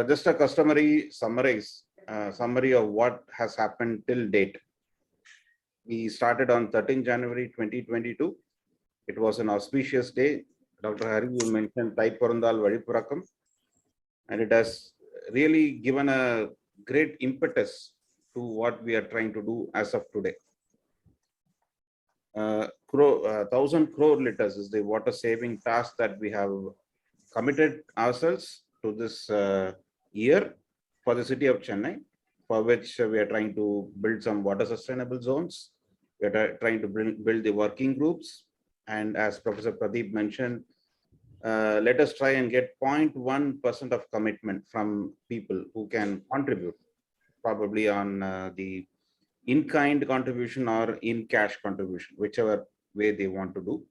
Just a customary summary of what has happened till date. We started on 13 January 2022. It was an auspicious day. Dr. Hari, you mentioned Thai Porundal Vadipurakam, and it has really given a great impetus to what we are trying to do as of today. 1,000 crore liters is the water saving task that we have committed ourselves to this year for the city of Chennai, for which we are trying to build some water sustainable zones. We are trying to build the working groups. And as Professor Pradeep mentioned, let us try and get 0.1% of commitment from people who can contribute, probably on the in-kind contribution or in-cash contribution, whichever way they want to do.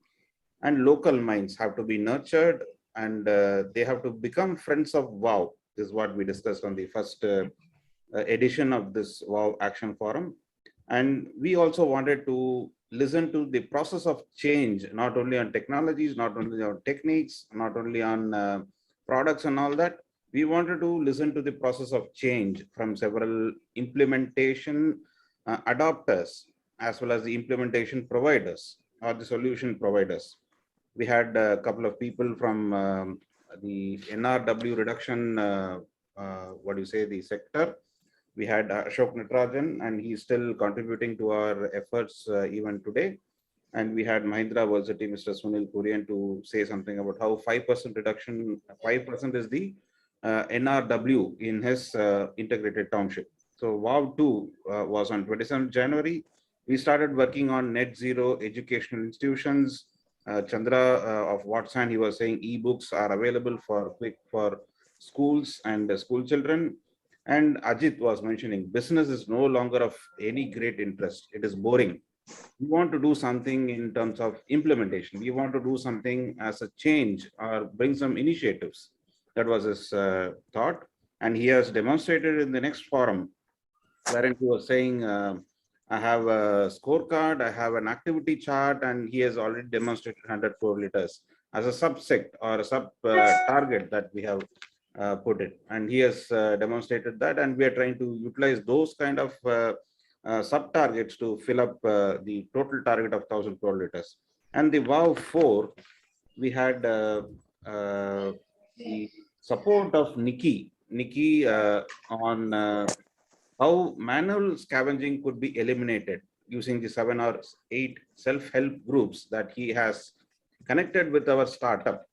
And local minds have to be nurtured, and they have to become friends of WOW. This is what we discussed on the first edition of this WOW Action Forum. And we also wanted to listen to the process of change, not only on technologies, not only on techniques, not only on products and all that. We wanted to listen to the process of change from several implementation adopters, as well as the implementation providers or the solution providers. We had a couple of people from the NRW reduction, the sector. We had Ashok Natarajan, and he's still contributing to our efforts even today. And we had Mahindra Varsity, Mr. Sunil Kurian, to say something about how 5% reduction, 5% is the NRW in his integrated township. So WOW 2 was on 27th January. We started working on net zero educational institutions. Chandra of Watson, he was saying e-books are available for schools and school children. And Ajit was mentioning business is no longer of any great interest. It is boring. We want to do something in terms of implementation. We want to do something as a change or bring some initiatives. That was his thought. And he has demonstrated in the next forum, wherein he was saying, I have a scorecard, I have an activity chart, and he has already demonstrated 100 crore liters as a subset or a sub target that we have put it. And he has demonstrated that, and we are trying to utilize those kind of sub targets to fill up the total target of 1,000 crore liters. And the WOW 4, we had the support of Nikki on how manual scavenging could be eliminated using the 7 or 8 self-help groups that he has connected with our startup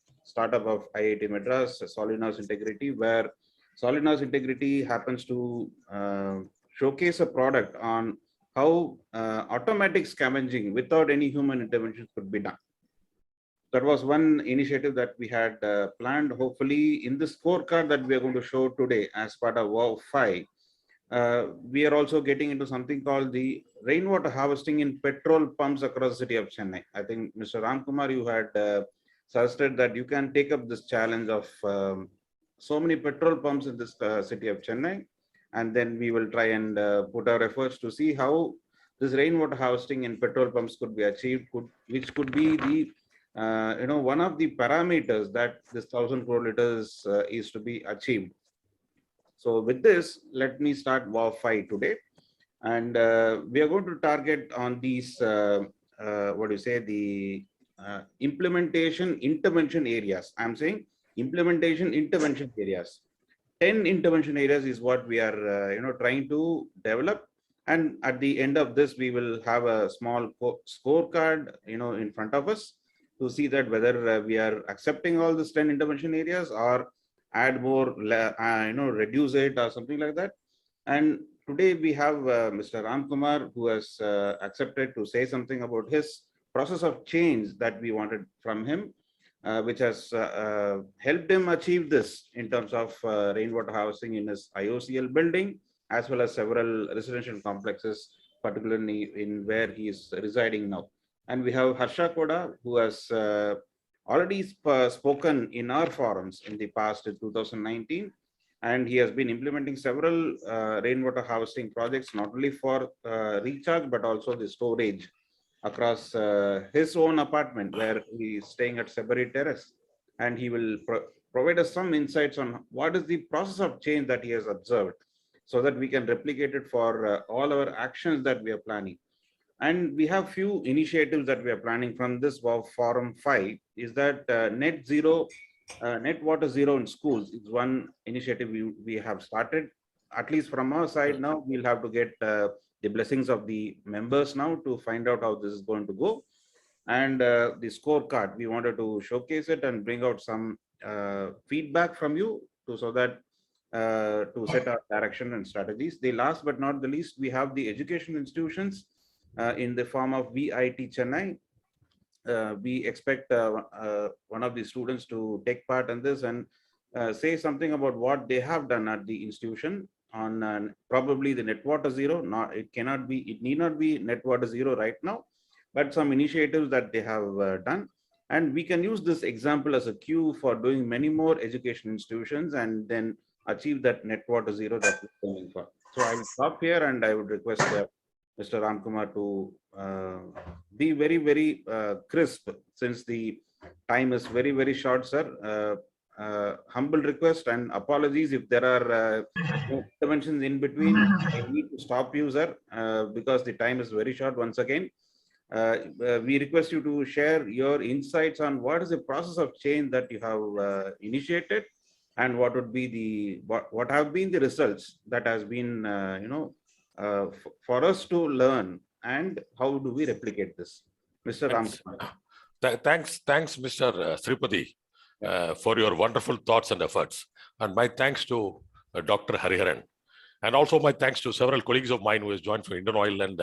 of IIT Madras, Solid Nose Integrity, where Solid Nose Integrity happens to showcase a product on how automatic scavenging without any human intervention could be done. That was one initiative that we had planned. Hopefully, in the scorecard that we are going to show today as part of WOW 5, we are also getting into something called the rainwater harvesting in petrol pumps across the city of Chennai. I think Mr. Ramkumar, you had suggested that you can take up this challenge of so many petrol pumps in this city of Chennai, and then we will try and put our efforts to see how this rainwater harvesting in petrol pumps could be achieved, which could be the one of the parameters that this 1,000 crore liters is to be achieved. So with this, let me start WOW 5 today, and we are going to target on these the implementation intervention areas. I'm saying implementation intervention areas. 10 intervention areas is what we are trying to develop, and at the end of this, we will have a small scorecard in front of us to see that whether we are accepting all these 10 intervention areas or add more, reduce it or something like that. And today we have Mr. Ramkumar, who has accepted to say something about his process of change that we wanted from him, which has helped him achieve this in terms of rainwater harvesting in his IOCL building, as well as several residential complexes, particularly in where he is residing now. And we have Harsha Koda, who has already spoken in our forums in the past in 2019, and he has been implementing several rainwater harvesting projects, not only for recharge, but also the storage across his own apartment where he is staying at Sebari Terrace, and he will provide us some insights on what is the process of change that he has observed, so that we can replicate it for all our actions that we are planning. And we have few initiatives that we are planning from this forum 5, is that net water zero in schools is one initiative we have started. At least from our side now, we'll have to get the blessings of the members now to find out how this is going to go. And the scorecard, we wanted to showcase it and bring out some feedback from you so that to set our direction and strategies. The last but not the least, we have the education institutions in the form of VIT Chennai. We expect one of the students to take part in this and say something about what they have done at the institution on probably the net water zero. Not, it need not be net water zero right now, but some initiatives that they have done. And we can use this example as a cue for doing many more education institutions and then achieve that net water zero that we're aiming for. So I will stop here and I would request Mr. Ramkumar to be very, very crisp, since the time is very, very short, sir. Humble request and apologies if there are interventions in between. I need to stop you, sir, because the time is very short once again. We request you to share your insights on what is the process of change that you have initiated, and what would be the what have been the results that has been for us to learn, and how do we replicate this, Mr. Ramkumar. Thanks, Mr. Sripati, for your wonderful thoughts and efforts, and my thanks to Dr. Hariharan, and also my thanks to several colleagues of mine who has joined from Indian Oil, and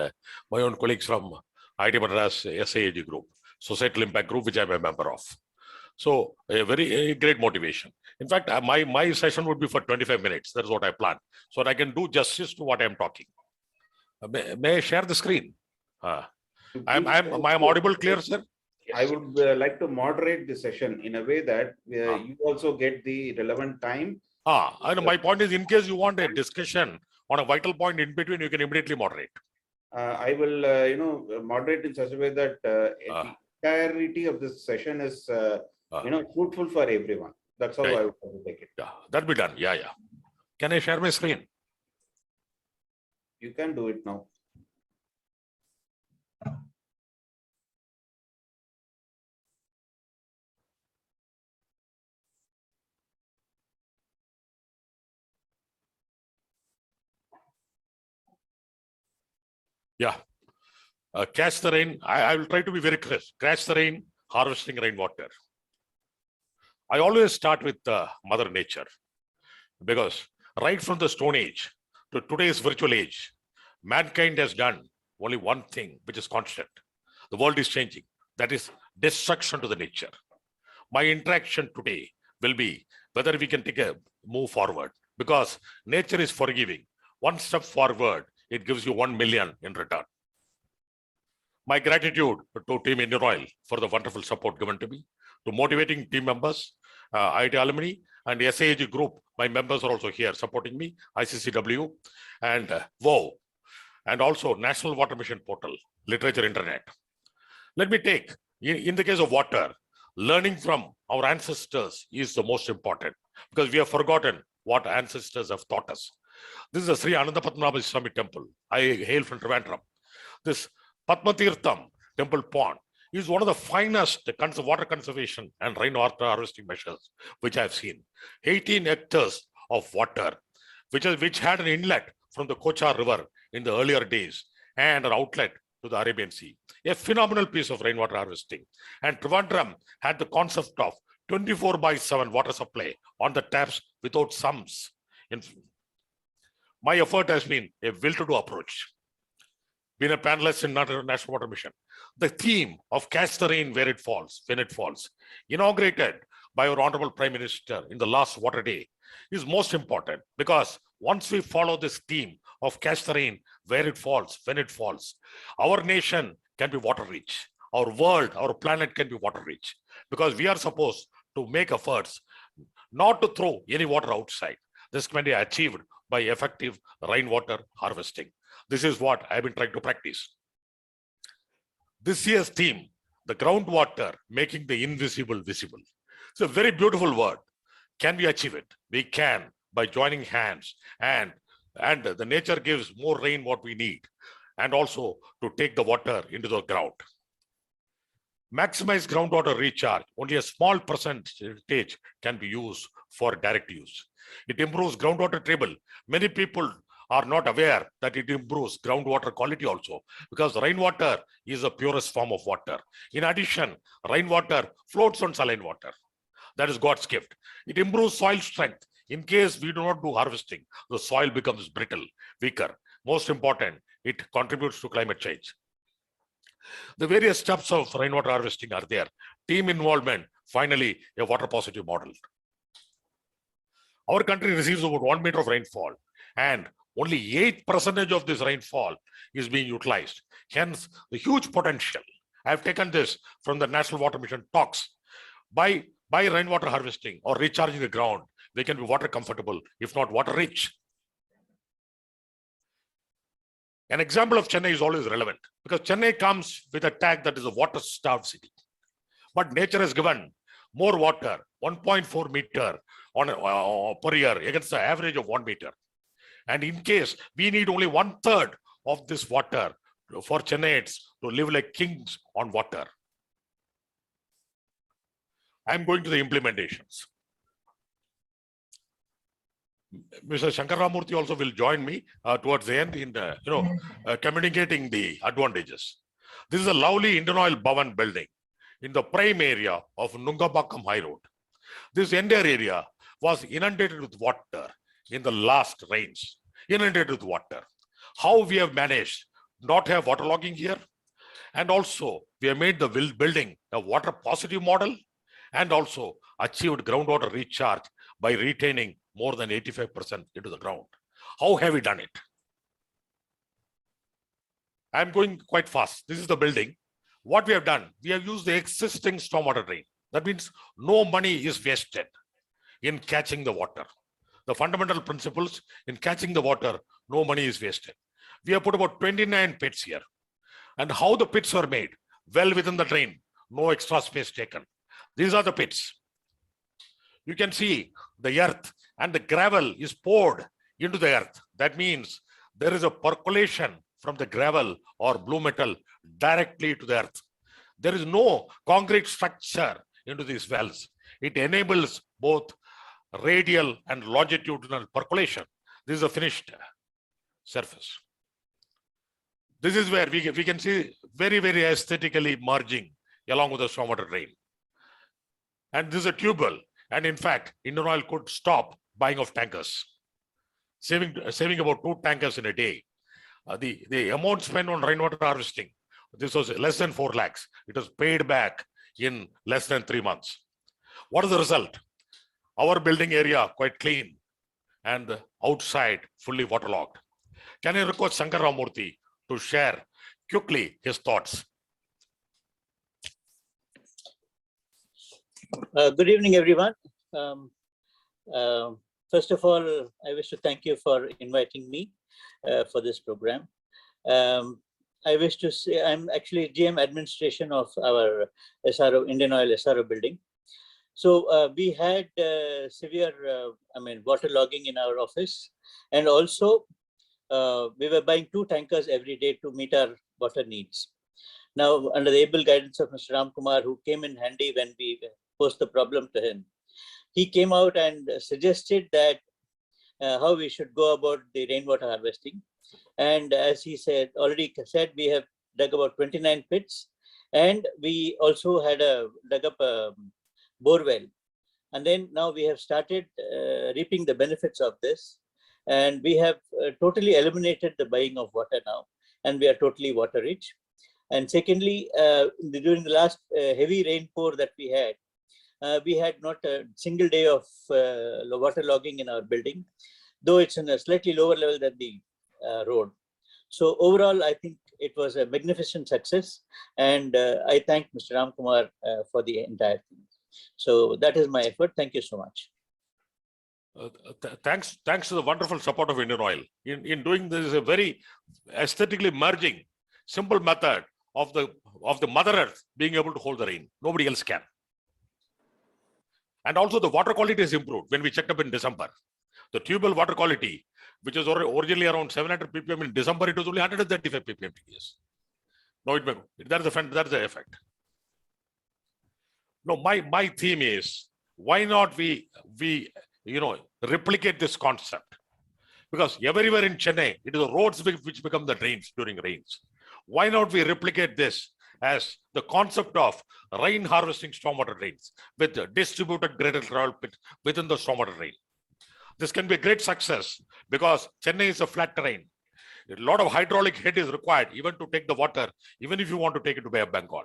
my own colleagues from IT Madras SAAG Group, Societal Impact Group, which I'm a member of. So a very great motivation. In fact, my session would be for 25 minutes. That's what I plan, so that I can do justice to what I'm talking. May I share the screen? I'm audible, clear, sir? Yes. I would like to moderate the session in a way that you also get the relevant time. I know. My point is, in case you want a discussion on a vital point in between, you can immediately moderate. I will, moderate in such a way that the entirety of this session is, fruitful for everyone. That's how I would take it. Yeah, that'll be done. Yeah. Can I share my screen? You can do it now. Yeah. Catch the rain. I will try to be very crisp. Catch the rain, harvesting rainwater. I always start with Mother Nature, because right from the Stone Age to today's virtual age, mankind has done only one thing, which is constant. The world is changing. That is destruction to the nature. My interaction today will be whether we can take a move forward, because nature is forgiving. One step forward, it gives you 1 million in return. My gratitude to Team Indian Oil for the wonderful support given to me, to motivating team members, IT alumni, and SAAG Group. My members are also here supporting me, ICCW, and WOW, and also National Water Mission Portal, Literature Internet. Let me take, in the case of water, learning from our ancestors is the most important, because we have forgotten what ancestors have taught us. This is the Sri Anandapadmanabha Swami Temple. I hail from Trivandrum. This Padmatirtham temple pond is one of the finest water conservation and rainwater harvesting measures which I have seen. 18 hectares of water, which had an inlet from the Kochar River in the earlier days and an outlet to the Arabian Sea. A phenomenal piece of rainwater harvesting. And Trivandrum had the concept of 24/7 water supply on the taps without sumps. My effort has been a will-to-do approach. Been a panelist in National Water Mission. The theme of catch the rain where it falls, when it falls, inaugurated by our Honorable Prime Minister in the last Water Day, is most important, because once we follow this theme of catch the rain where it falls, when it falls, our nation can be water rich. Our world, our planet can be water rich, because we are supposed to make efforts not to throw any water outside. This can be achieved by effective rainwater harvesting. This is what I've been trying to practice. This year's theme, the groundwater, making the invisible visible. It's a very beautiful word. Can we achieve it? We can by joining hands, and the nature gives more rain what we need, and also to take the water into the ground. Maximize groundwater recharge. Only a small percentage can be used for direct use. It improves groundwater table. Many people are not aware that it improves groundwater quality also, because rainwater is the purest form of water. In addition, rainwater floats on saline water. That is God's gift. It improves soil strength. In case we do not do harvesting, the soil becomes brittle, weaker. Most important, it contributes to climate change. The various steps of rainwater harvesting are there. Team involvement, finally, a water positive model. Our country receives about 1 meter of rainfall, and only 8% of this rainfall is being utilized. Hence, the huge potential. I have taken this from the National Water Mission talks. By rainwater harvesting or recharging the ground, they can be water comfortable, if not water rich. An example of Chennai is always relevant, because Chennai comes with a tag that is a water-starved city. But nature has given more water, 1.4 meter per year against the average of 1 meter. And in case we need only 1/3 of this water for Chennaites to live like kings on water. I'm going to the implementations. Mr. Shankar Ramurthy also will join me towards the end in communicating the advantages. This is a lovely Indian Oil Bhavan building in the prime area of Nungambakam High Road. This entire area was inundated with water in the last rains. Inundated with water. How we have managed not have waterlogging here, and also we have made the building a water positive model, and also achieved groundwater recharge by retaining more than 85% into the ground. How have we done it? I'm going quite fast. This is the building. What we have done, we have used the existing stormwater drain. That means no money is wasted in catching the water. The fundamental principles in catching the water, no money is wasted. We have put about 29 pits here. And how the pits are made? Well within the drain, no extra space taken. These are the pits. You can see the earth and the gravel is poured into the earth. That means there is a percolation from the gravel or blue metal directly to the earth. There is no concrete structure into these wells. It enables both radial and longitudinal percolation. This is a finished surface. This is where we can see very, very aesthetically merging along with the stormwater drain. And this is a tube well. And in fact, Indian Oil could stop buying of tankers, saving about 2 tankers in a day. The amount spent on rainwater harvesting, this was less than 4 lakhs. It was paid back in less than 3 months. What is the result? Our building area quite clean and the outside fully waterlogged. Can I request Shankar Ramurthy to share quickly his thoughts? Good evening, everyone. First of all, I wish to thank you for inviting me for this program. I wish to say I'm actually GM administration of our SRO, Indian Oil SRO building. So we had severe, water logging in our office, and also we were buying 2 tankers every day to meet our water needs. Now, under the able guidance of Mr. Ram Kumar, who came in handy when we posed the problem to him, he came out and suggested that how we should go about the rainwater harvesting. And as he said, we have dug about 29 pits, and we also had dug up a bore well. And then now we have started reaping the benefits of this. And we have totally eliminated the buying of water now, and we are totally water rich. And secondly, during the last heavy rainpour that we had not a single day of water logging in our building, though it's in a slightly lower level than the road. So overall, I think it was a magnificent success, and I thank Mr. Ram Kumar for the entire thing. So that is my effort. Thank you so much. Thanks to the wonderful support of Indian Oil in doing this, a very aesthetically merging, simple method of the Mother Earth being able to hold the rain. Nobody else can. And also the water quality is improved when we checked up in December. The tubal water quality, which was originally around 700 ppm in December, it was only 135 ppm TDS. No, that's the effect. No, my theme is, why not we replicate this concept? Because everywhere in Chennai, it is the roads which become the drains during rains. Why not we replicate this as the concept of rain harvesting stormwater drains with distributed graded gravel pit within the stormwater drain? This can be a great success because Chennai is a flat terrain. A lot of hydraulic head is required even to take the water, even if you want to take it to Bay of Bengal.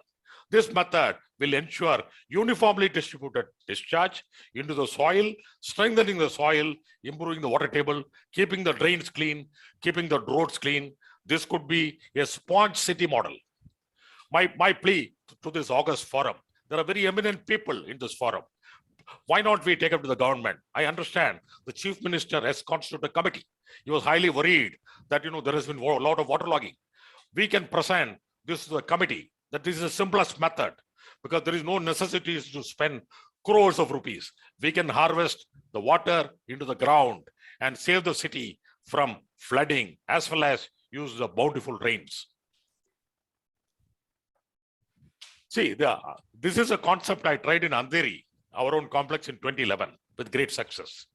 This method will ensure uniformly distributed discharge into the soil, strengthening the soil, improving the water table, keeping the drains clean, keeping the roads clean. This could be a sponge city model. My plea to this August forum, there are very eminent people in this forum. Why not we take up to the government? I understand the chief minister has constituted a committee. He was highly worried that there has been a lot of waterlogging. We can present this to the committee that this is the simplest method because there is no necessity to spend crores of rupees. We can harvest the water into the ground and save the city from flooding as well as use the bountiful rains. See, this is a concept I tried in Andheri, our own complex in 2011 with great success.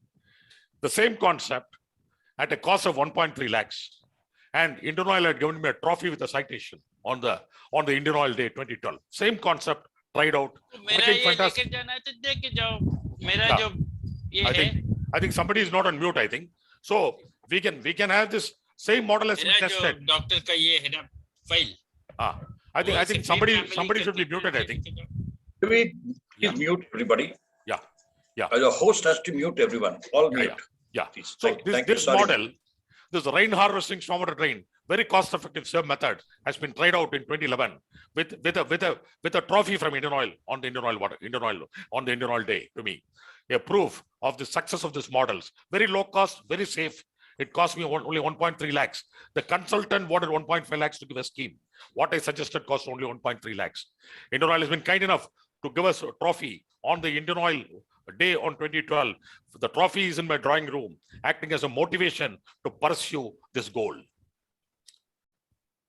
The same concept at a cost of 1.3 lakhs. And Indian Oil had given me a trophy with a citation on the Indian Oil Day 2012. Same concept tried out. Fantastic. I think somebody is not on mute, I think. So we can have this same model as tested. Doctor ka ye hai na file. I think somebody should be muted, I think. We mute everybody. Yeah. The host has to mute everyone. All mute. Yeah. Please. So this model, this rain harvesting stormwater drain, very cost-effective same method has been tried out in 2011 with a trophy from Indian Oil on the Indian Oil Day to me. A proof of the success of these models. Very low cost, very safe. It cost me only 1.3 lakhs. The consultant wanted 1.5 lakhs to give a scheme. What I suggested cost only 1.3 lakhs. Indian Oil has been kind enough to give us a trophy on the Indian Oil Day on 2012. The trophy is in my drawing room, acting as a motivation to pursue this goal.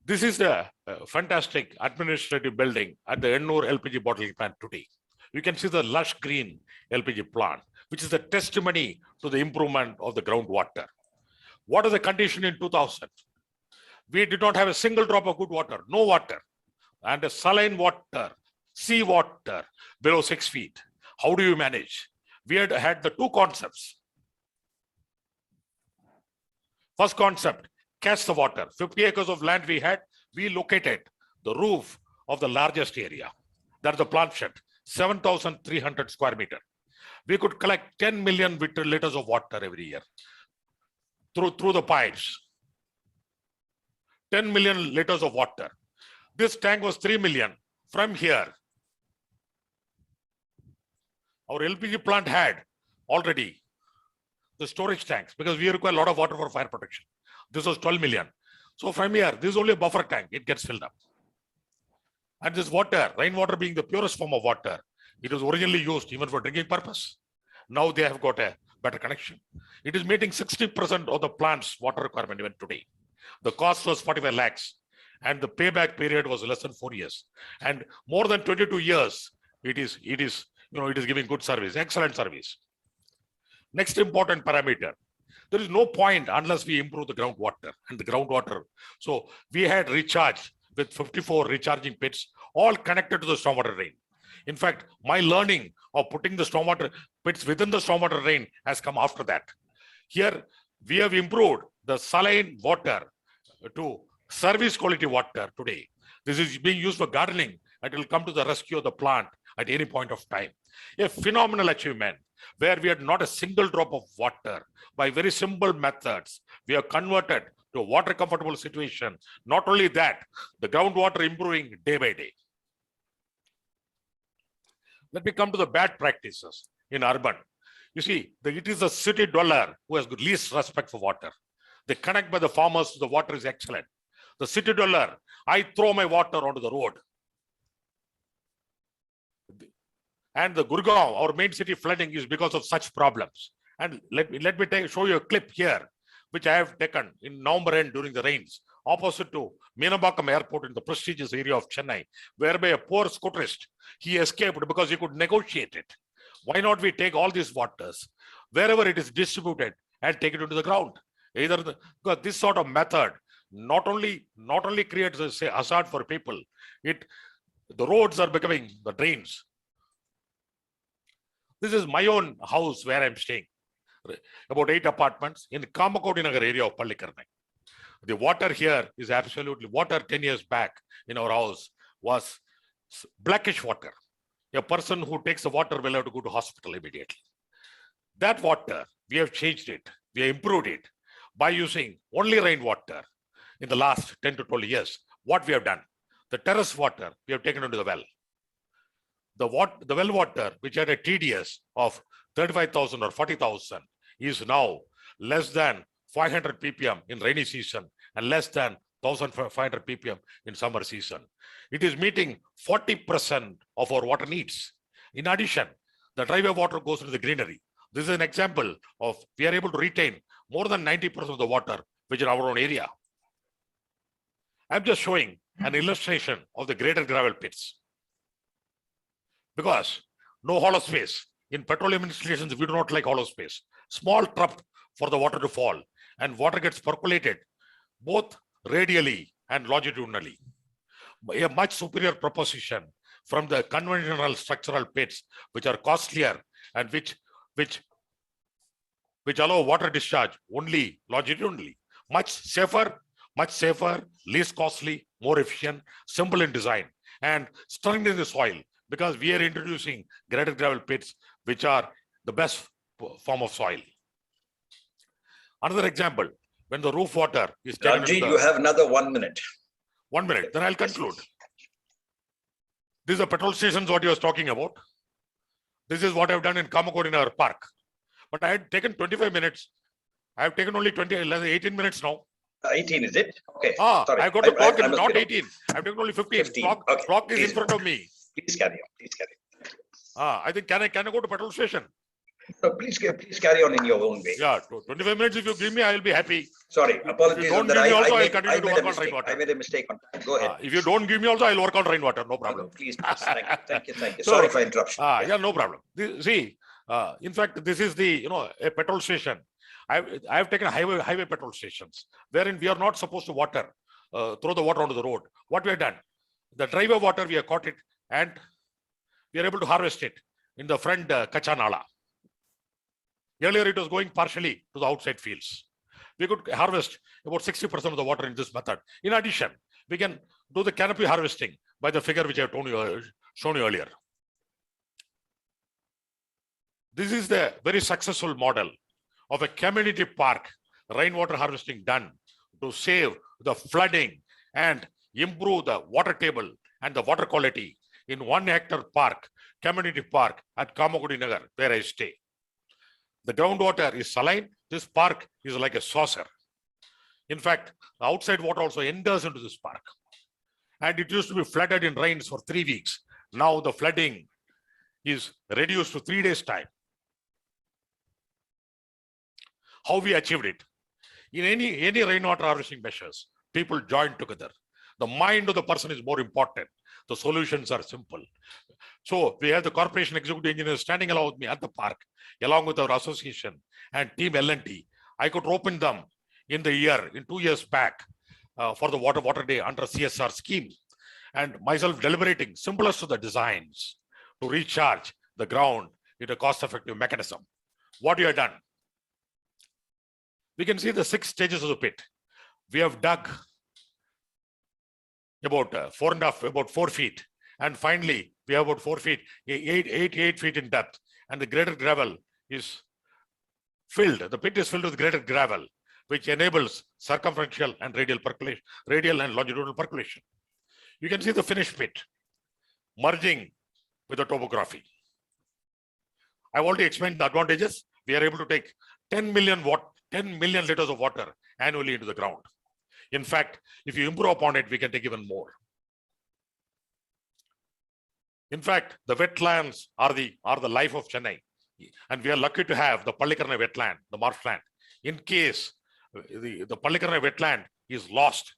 This is the fantastic administrative building at the Ennur LPG bottling plant today. You can see the lush green LPG plant, which is a testimony to the improvement of the groundwater. What is the condition in 2000? We did not have a single drop of good water, no water, and a saline water, sea water below 6 feet. How do you manage? We had the two concepts. First concept, catch the water. 50 acres of land we had, we located the roof of the largest area. That's the plant shed, 7,300 square meter. We could collect 10 million liters of water every year through the pipes. 10 million liters of water. This tank was 3 million. From here, our LPG plant had already the storage tanks because we require a lot of water for fire protection. This was 12 million. So from here, this is only a buffer tank. It gets filled up. And this water, rainwater being the purest form of water, it was originally used even for drinking purpose. Now they have got a better connection. It is meeting 60% of the plant's water requirement even today. The cost was 45 lakhs and the payback period was less than 4 years. And more than 22 years, it is giving good service, excellent service. Next important parameter, there is no point unless we improve the groundwater and the groundwater. So we had recharged with 54 recharging pits, all connected to the stormwater drain. In fact, my learning of putting the stormwater pits within the stormwater drain has come after that. Here, we have improved the saline water to service quality water today. This is being used for gardening and it will come to the rescue of the plant at any point of time. A phenomenal achievement where we had not a single drop of water. By very simple methods, we have converted to a water comfortable situation. Not only that, the groundwater improving day by day. Let me come to the bad practices in urban. You see, it is the city dweller who has least respect for water. The connect by the farmers to the water is excellent. The city dweller, I throw my water onto the road. And the Gurgaon, our main city, flooding is because of such problems. And let me show you a clip here, which I have taken in November end during the rains, opposite to Meenambakam Airport in the prestigious area of Chennai, whereby a poor scooterist, he escaped because he could negotiate it. Why not we take all these waters, wherever it is distributed, and take it into the ground? Because this sort of method not only creates a hazard for people, the roads are becoming the drains. This is my own house where I'm staying, about 8 apartments in Kamakodi Nagar area of Pallikarnai. The water here is absolutely, water 10 years back in our house was blackish water. A person who takes the water will have to go to hospital immediately. That water, we have changed it, we have improved it by using only rainwater in the last 10 to 12 years. What we have done, the terrace water, we have taken into the well. The well water, which had a TDS of 35,000 or 40,000, is now less than 500 ppm in rainy season and less than 1,500 ppm in summer season. It is meeting 40% of our water needs. In addition, the driveway water goes into the greenery. This is an example of we are able to retain more than 90% of the water which is in our own area. I'm just showing an illustration of the greater gravel pits. Because no hollow space. In petroleum installations, we do not like hollow space. Small trough for the water to fall, and water gets percolated both radially and longitudinally. A much superior proposition from the conventional structural pits, which are costlier and which allow water discharge only longitudinally. Much safer, least costly, more efficient, simple in design, and strengthening the soil, because we are introducing greater gravel pits, which are the best form of soil. Another example, when the roof water is taken. Raji, you have another 1 minute. 1 minute, then I'll conclude. These are petrol stations, what you was talking about. This is what I've done in Kamakodi in our park. But I had taken 25 minutes. I have taken only 18 minutes now. 18, is it? Okay. Sorry. I got the clock, it's not 18. I've taken only 15. 15. Clock, Okay. clock is in front of me. Please carry on. Please carry on. I think, can I go to petrol station? No, please carry on in your own way. Yeah, 25 minutes if you give me, I will be happy. Sorry, apologies. Don't that give me also, I'll I continue to made work a on mistake. rainwater. I made a mistake on time. Go ahead. If you don't give me also, I'll work on rainwater, no problem. Please. Thank you. Sorry for interruption. Yeah, no problem. See, in fact, this is the, a petrol station. I've taken highway petrol stations wherein we are not supposed to throw the water onto the road. What we have done, the driveway water, we have caught it and we are able to harvest it in the front Kachanala. Earlier, it was going partially to the outside fields. We could harvest about 60% of the water in this method. In addition, we can do the canopy harvesting by the figure which I have shown you earlier. This is the very successful model of a community park rainwater harvesting done to save the flooding and improve the water table and the water quality in 1 hectare park, community park at Kamakodi Nagar, where I stay. The groundwater is saline. This park is like a saucer. In fact, the outside water also enters into this park. And it used to be flooded in rains for 3 weeks. Now the flooding is reduced to 3 days' time. How we achieved it? In any rainwater harvesting measures, people join together. The mind of the person is more important. The solutions are simple. So we have the corporation executive engineers standing along with me at the park, along with our association and team L&T. I could open them in 2 years back for the water day under CSR scheme, and myself deliberating simplest of the designs to recharge the ground in a cost-effective mechanism. What we have done? We can see the 6 stages of the pit. We have dug about 4 feet. And finally, we have about 4 feet, 8 feet in depth. And the greater gravel is filled. The pit is filled with greater gravel, which enables circumferential and radial and longitudinal percolation. You can see the finished pit merging with the topography. I've already explained the advantages. We are able to take 10 million liters of water annually into the ground. In fact, if you improve upon it, we can take even more. In fact, the wetlands are the life of Chennai. And we are lucky to have the Pallikarna wetland, the marshland. In case the Pallikarna wetland is lost,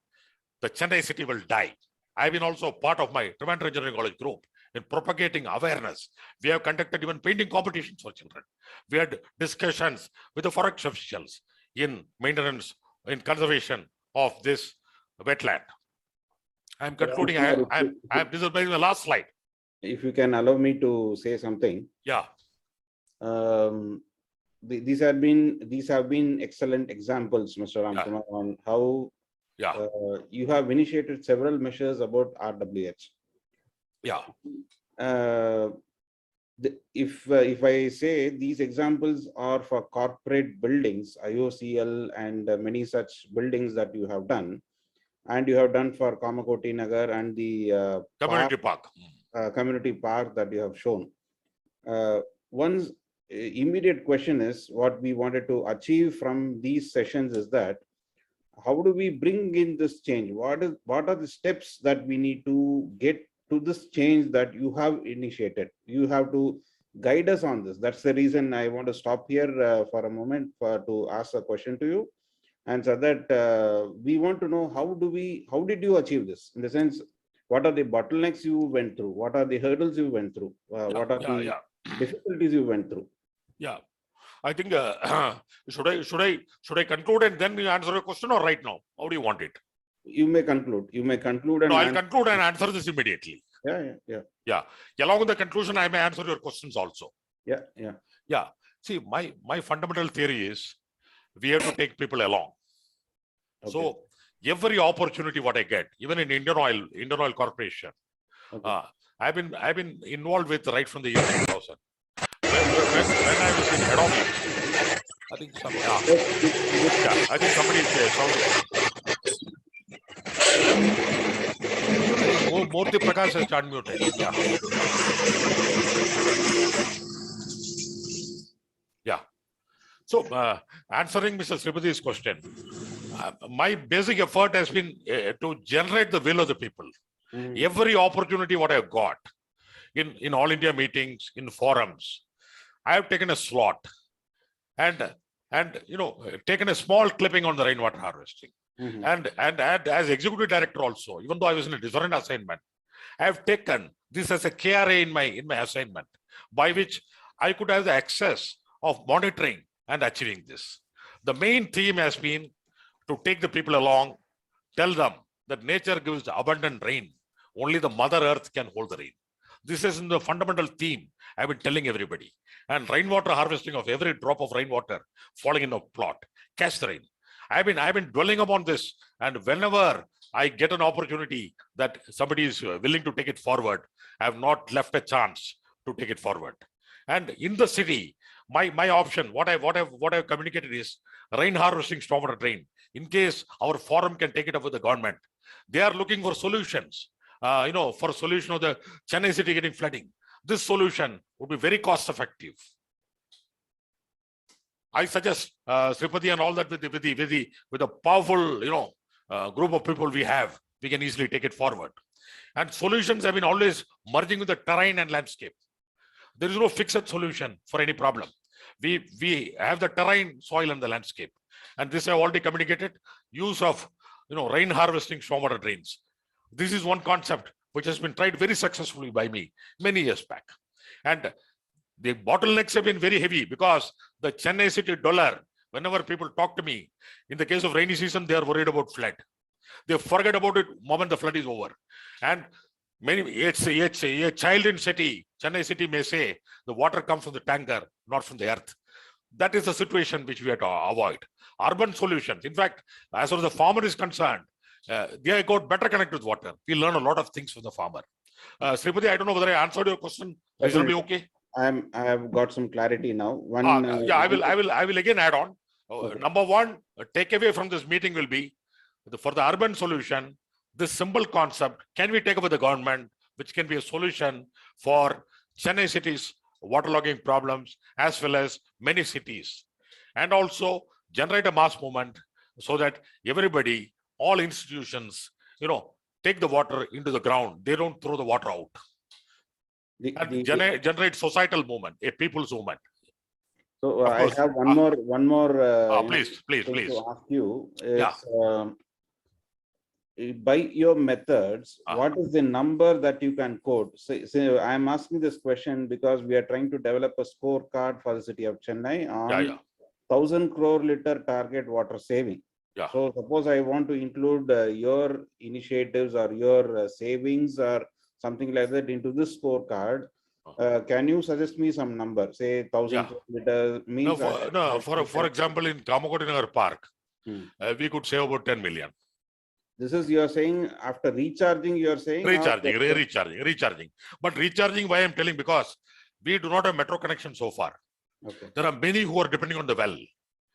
the Chennai city will die. I've been also part of my Trivandrum Engineering College group in propagating awareness. We have conducted even painting competitions for children. We had discussions with the forest officials in maintenance, in conservation of this wetland. I'm concluding. This is my last slide. If you can allow me to say something. Yeah. These have been excellent examples, Mr. Ramkumar, on how you have initiated several measures about RWH. Yeah. If I say these examples are for corporate buildings, IOCL and many such buildings that you have done, and you have done for Kamakoti Nagar and the community park that you have shown. One's immediate question is, what we wanted to achieve from these sessions is that, how do we bring in this change? What are the steps that we need to get to this change that you have initiated? You have to guide us on this. That's the reason I want to stop here for a moment to ask a question to you. And so that we want to know, how did you achieve this? In the sense, what are the bottlenecks you went through? What are the hurdles you went through? What are the difficulties you went through? Yeah, I think should I conclude and then you answer your question, or right now? How do you want it? You may conclude. You may conclude. No, I'll conclude and answer this immediately. Yeah. Along with the conclusion, I may answer your questions also. Yeah. See, my fundamental theory is we have to take people along. Okay. So every opportunity what I get, even in Indian Oil Corporation, I've been involved with right from the year 2000. When I was in head office, I think somebody is Murthy Prakash has unmuted. Yeah. So answering Mr. Sripathi's question, my basic effort has been to generate the will of the people. Every opportunity what I've got in all India meetings, in forums, I have taken a slot and taken a small clipping on the rainwater harvesting. And as executive director also, even though I was in a different assignment, I have taken this as a KRA in my assignment, by which I could have the access of monitoring and achieving this. The main theme has been to take the people along, tell them that nature gives abundant rain. Only the Mother Earth can hold the rain. This is in the fundamental theme I've been telling everybody. And rainwater harvesting of every drop of rainwater falling in a plot, catch the rain. I've been dwelling upon this, and whenever I get an opportunity that somebody is willing to take it forward, I have not left a chance to take it forward. And in the city, my option, what I've communicated is rain harvesting, stormwater drain. In case our forum can take it up with the government, they are looking for solutions. For a solution of the Chennai city getting flooding. This solution would be very cost effective. I suggest Sripathy and all that with the powerful group of people we have, we can easily take it forward. And solutions have been always merging with the terrain and landscape. There is no fixed solution for any problem. We have the terrain, soil, and the landscape. And this I already communicated. Use of rain harvesting, stormwater drains. This is one concept which has been tried very successfully by me many years back. And the bottlenecks have been very heavy because the Chennai city dweller, whenever people talk to me, in the case of rainy season, they are worried about flood. They forget about it the moment the flood is over. And a child in city, Chennai city may say, the water comes from the tanker, not from the earth. That is the situation which we have to avoid. Urban solutions. In fact, as far as the farmer is concerned, they got better connected with water. We learn a lot of things from the farmer. Sripathy, I don't know whether I answered your question. This will be okay. I have got some clarity now. I will again add on. Number one, takeaway from this meeting will be for the urban solution. This simple concept can we take up with the government, which can be a solution for Chennai city's waterlogging problems as well as many cities, and also generate a mass movement so that everybody, all institutions, take the water into the ground. They don't throw the water out. and generate societal movement, a people's movement. So Of I course. have one more Please. thing to ask you. It's, by your methods, what is the number that you can quote? So I'm asking this question because we are trying to develop a scorecard for the city of Chennai on 1,000 crore liter target water saving. So suppose I want to include your initiatives or your savings or something like that into this scorecard. Can you suggest me some number? Say 1,000 liters means. For example, in Kamakoti Nagar Park, we could save about 10 million. This is, you are saying after recharging, you are saying? Recharging. But recharging, why I'm telling, because we do not have metro connection so far. Okay. There are many who are depending on the well,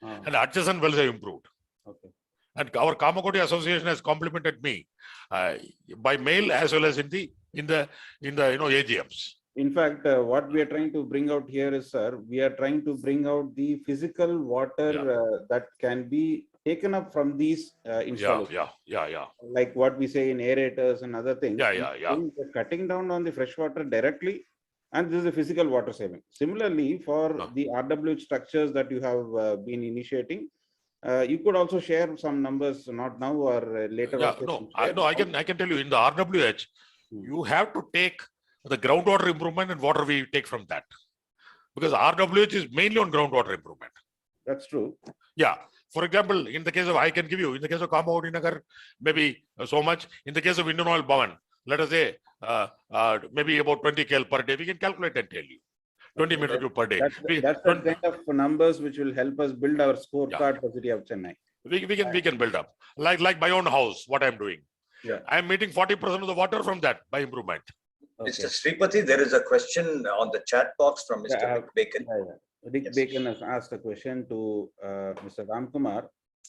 and adjacent wells have improved. Okay. And our Kamakoti Association has complimented me by mail as well as in the AGMs. In fact, what we are trying to bring out here is, sir, we are trying to bring out the physical water that can be taken up from these installations. Like what we say in aerators and other things. We're cutting down on the fresh water directly, and this is a physical water saving. Similarly, for the RWH structures that you have been initiating, you could also share some numbers, not now or later. I can tell you in the RWH, you have to take the groundwater improvement and water we take from that, because RWH is mainly on groundwater improvement. That's true. Yeah. For example, in the case of, I can give you, in the case of Kamakoti Nagar, maybe so much. In the case of Indian Oil Bhavan, let us say maybe about 20 KL per day. We can calculate and tell you. 20 meter cube per day. That's the kind of numbers which will help us build our scorecard for the city of Chennai. We can build up. Like my own house, what I'm doing. I'm meeting 40% of the water from that by improvement. Mr. Sripati, there is a question on the chat box from Mr. Rick Bacon. Rick Bacon has asked a question to Mr. Ramkumar.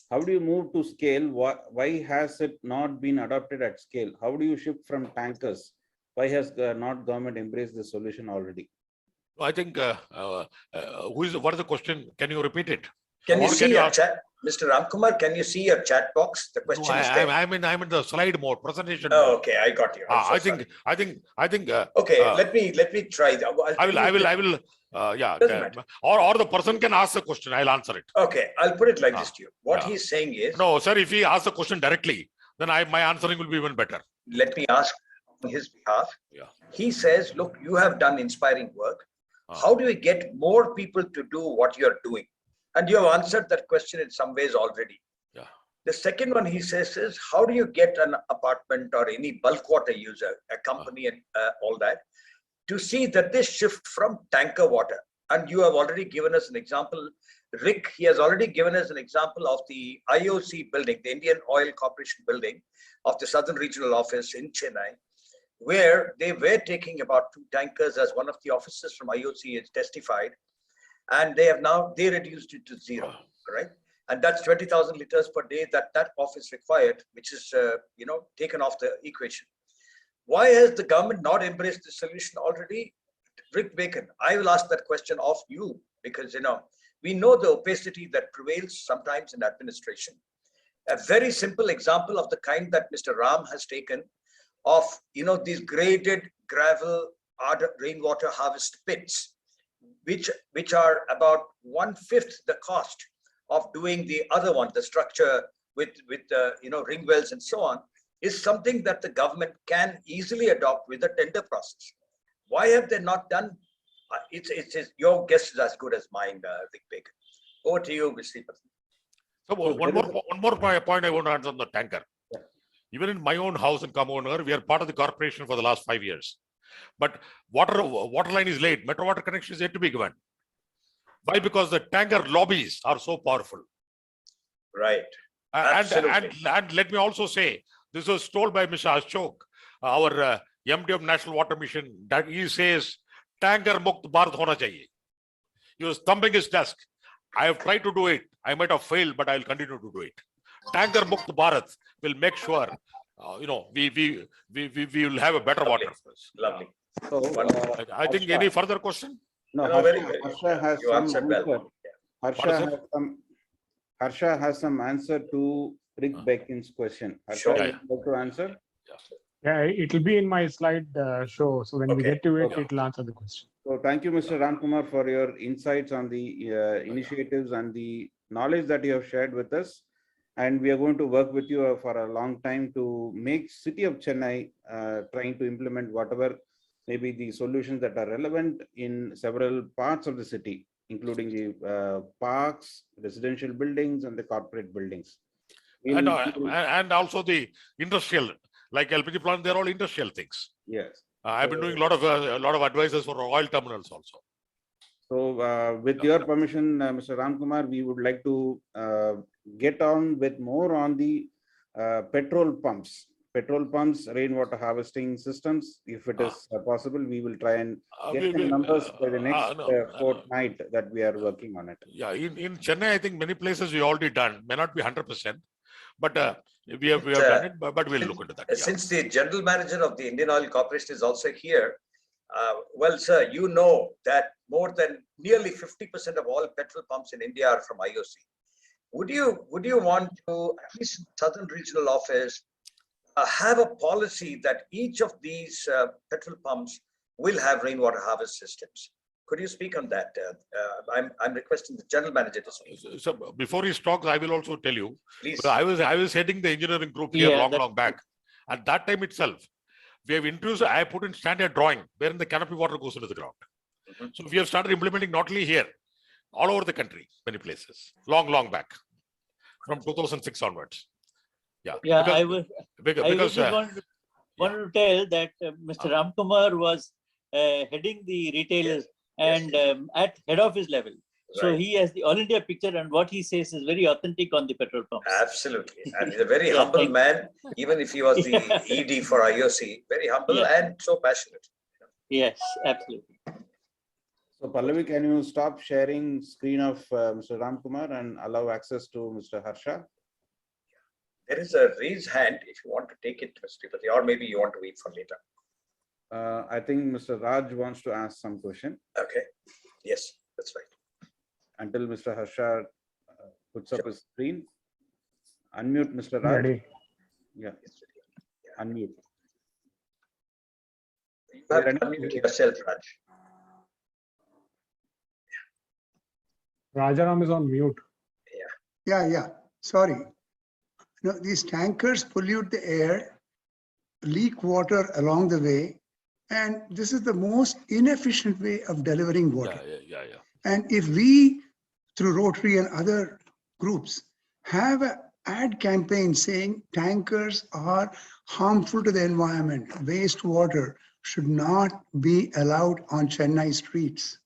How do you move to scale? Why has it not been adopted at scale? How do you shift from tankers? Why has not government embraced this solution already? I think, what is the question? Can you repeat it? Can you see your chat? Mr. Ramkumar, can you see your chat box? The question is there. I'm in the slide mode, presentation mode. Oh, okay, I got you. I think. Okay, let me try that. I will. Or the person can ask the question. I'll answer it. Okay, I'll put it like this to you. What he's saying is. No, sir. If he asks the question directly, then my answering will be even better. Let me ask on his behalf. He says, look, you have done inspiring work. How do we get more people to do what you're doing? And you have answered that question in some ways already. The second one he says is, how do you get an apartment or any bulk water user, a company and all that, to see that they shift from tanker water? And you have already given us an example. Rick, he has already given us an example of the IOC building, the Indian Oil Corporation building of the Southern Regional Office in Chennai, where they were taking about 2 tankers, as one of the officers from IOC has testified. And they have now, they reduced it to 0, right? And that's 20,000 liters per day that office required, which is, taken off the equation. Why has the government not embraced the solution already? Rick Bacon, I will ask that question of you, because, we know the opacity that prevails sometimes in administration. A very simple example of the kind that Mr. Ram has taken of, these graded gravel rainwater harvest pits, which are about 1/5 the cost of doing the other one, the structure with ring wells and so on, is something that the government can easily adopt with a tender process. Why have they not done? It's your guess is as good as mine, Rick Bacon. Over to you, Mr. Sripati. So one more point I want to answer on the tanker. Even in my own house in Kamakoti, we are part of the corporation for the last 5 years. But water line is laid. Metro water connection is yet to be given. Why? Because the tanker lobbies are so powerful. Right. And let me also say, this was told by Mr. Ashok, our MD of National Water Mission, that he says, tanker mukt Bharat hona chahiye. He was thumping his desk. I have tried to do it. I might have failed, but I'll continue to do it. Tanker mukt Bharat will make sure, we will have a better water for us. Lovely. So, I think any further question? No, Harsha has some answer. Harsha has some answer to Rick Bacon's question. Harsha, would you like to answer? Yeah, it'll be in my slide show. So when we Okay. get to it, Okay. it'll answer the question. So thank you, Mr. Ramkumar, for your insights on the initiatives and the knowledge that you have shared with us. And we are going to work with you for a long time to make City of Chennai trying to implement whatever maybe the solutions that are relevant in several parts of the city, including the parks, residential buildings, and the corporate buildings. And also the industrial, like LPG plant, they're all industrial things. Yes. I've been doing a lot of advices for oil terminals also. So with your permission, Mr. Ramkumar, we would like to get on with more on the petrol pumps, rainwater harvesting systems. If it is possible, we will try and get the numbers by the next fortnight that we are working on it. Yeah, in Chennai, I think many places we already done, may not be 100%, but we have done it, but we'll look into that. Since the general manager of the Indian Oil Corporation is also here, well, sir, you know that more than nearly 50% of all petrol pumps in India are from IOC. Would you want to, at least in Southern Regional Office, have a policy that each of these petrol pumps will have rainwater harvest systems? Could you speak on that? I'm requesting the general manager to speak. So before he talks, I will also tell you. Please. I was heading the engineering group here long back. At that time itself, we have introduced. I put in standard drawing wherein the canopy water goes into the ground. So we have started implementing not only here, all over the country, many places. Long back, from 2006 onwards. Yeah. I wanted to tell that Mr. Ramkumar was heading the retailers and at head office level. So he has the all India picture, and what he says is very authentic on the petrol pumps. Absolutely. And he's a very humble man, even if he was the ED for IOC, very humble and so passionate. Yes, absolutely. So Pallavi, can you stop sharing screen of Mr. Ramkumar and allow access to Mr. Harsha? There is a raised hand if you want to take it, Mr. Tripati, or maybe you want to wait for later. I think Mr. Raj wants to ask some question. Okay. Yes, that's right. Until Mr. Harsha puts up his screen. Unmute Mr. Raj. Ready. Yeah. Unmute. You have to unmute yourself, Raj. Rajaram is on mute. Yeah. Sorry. These tankers pollute the air, leak water along the way, and this is the most inefficient way of delivering water. Yeah. And if we, through Rotary and other groups, have an ad campaign saying tankers are harmful to the environment, wastewater should not be allowed on Chennai streets,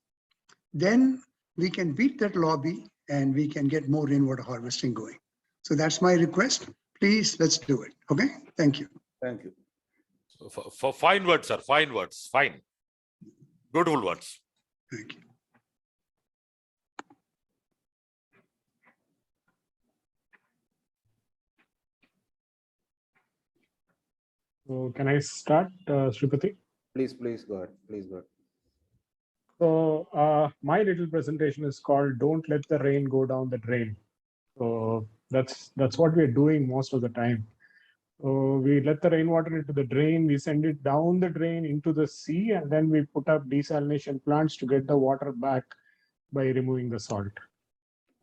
then we can beat that lobby and we can get more rainwater harvesting going. So that's my request. Please, let's do it. Okay? Thank you. Thank you. For fine words, sir. Fine words. Fine. Beautiful words. Thank you. So can I start, Sripati? Please go ahead. So my little presentation is called "Don't Let the Rain Go Down the Drain." So that's what we're doing most of the time. So we let the rainwater into the drain, we send it down the drain into the sea, and then we put up desalination plants to get the water back by removing the salt.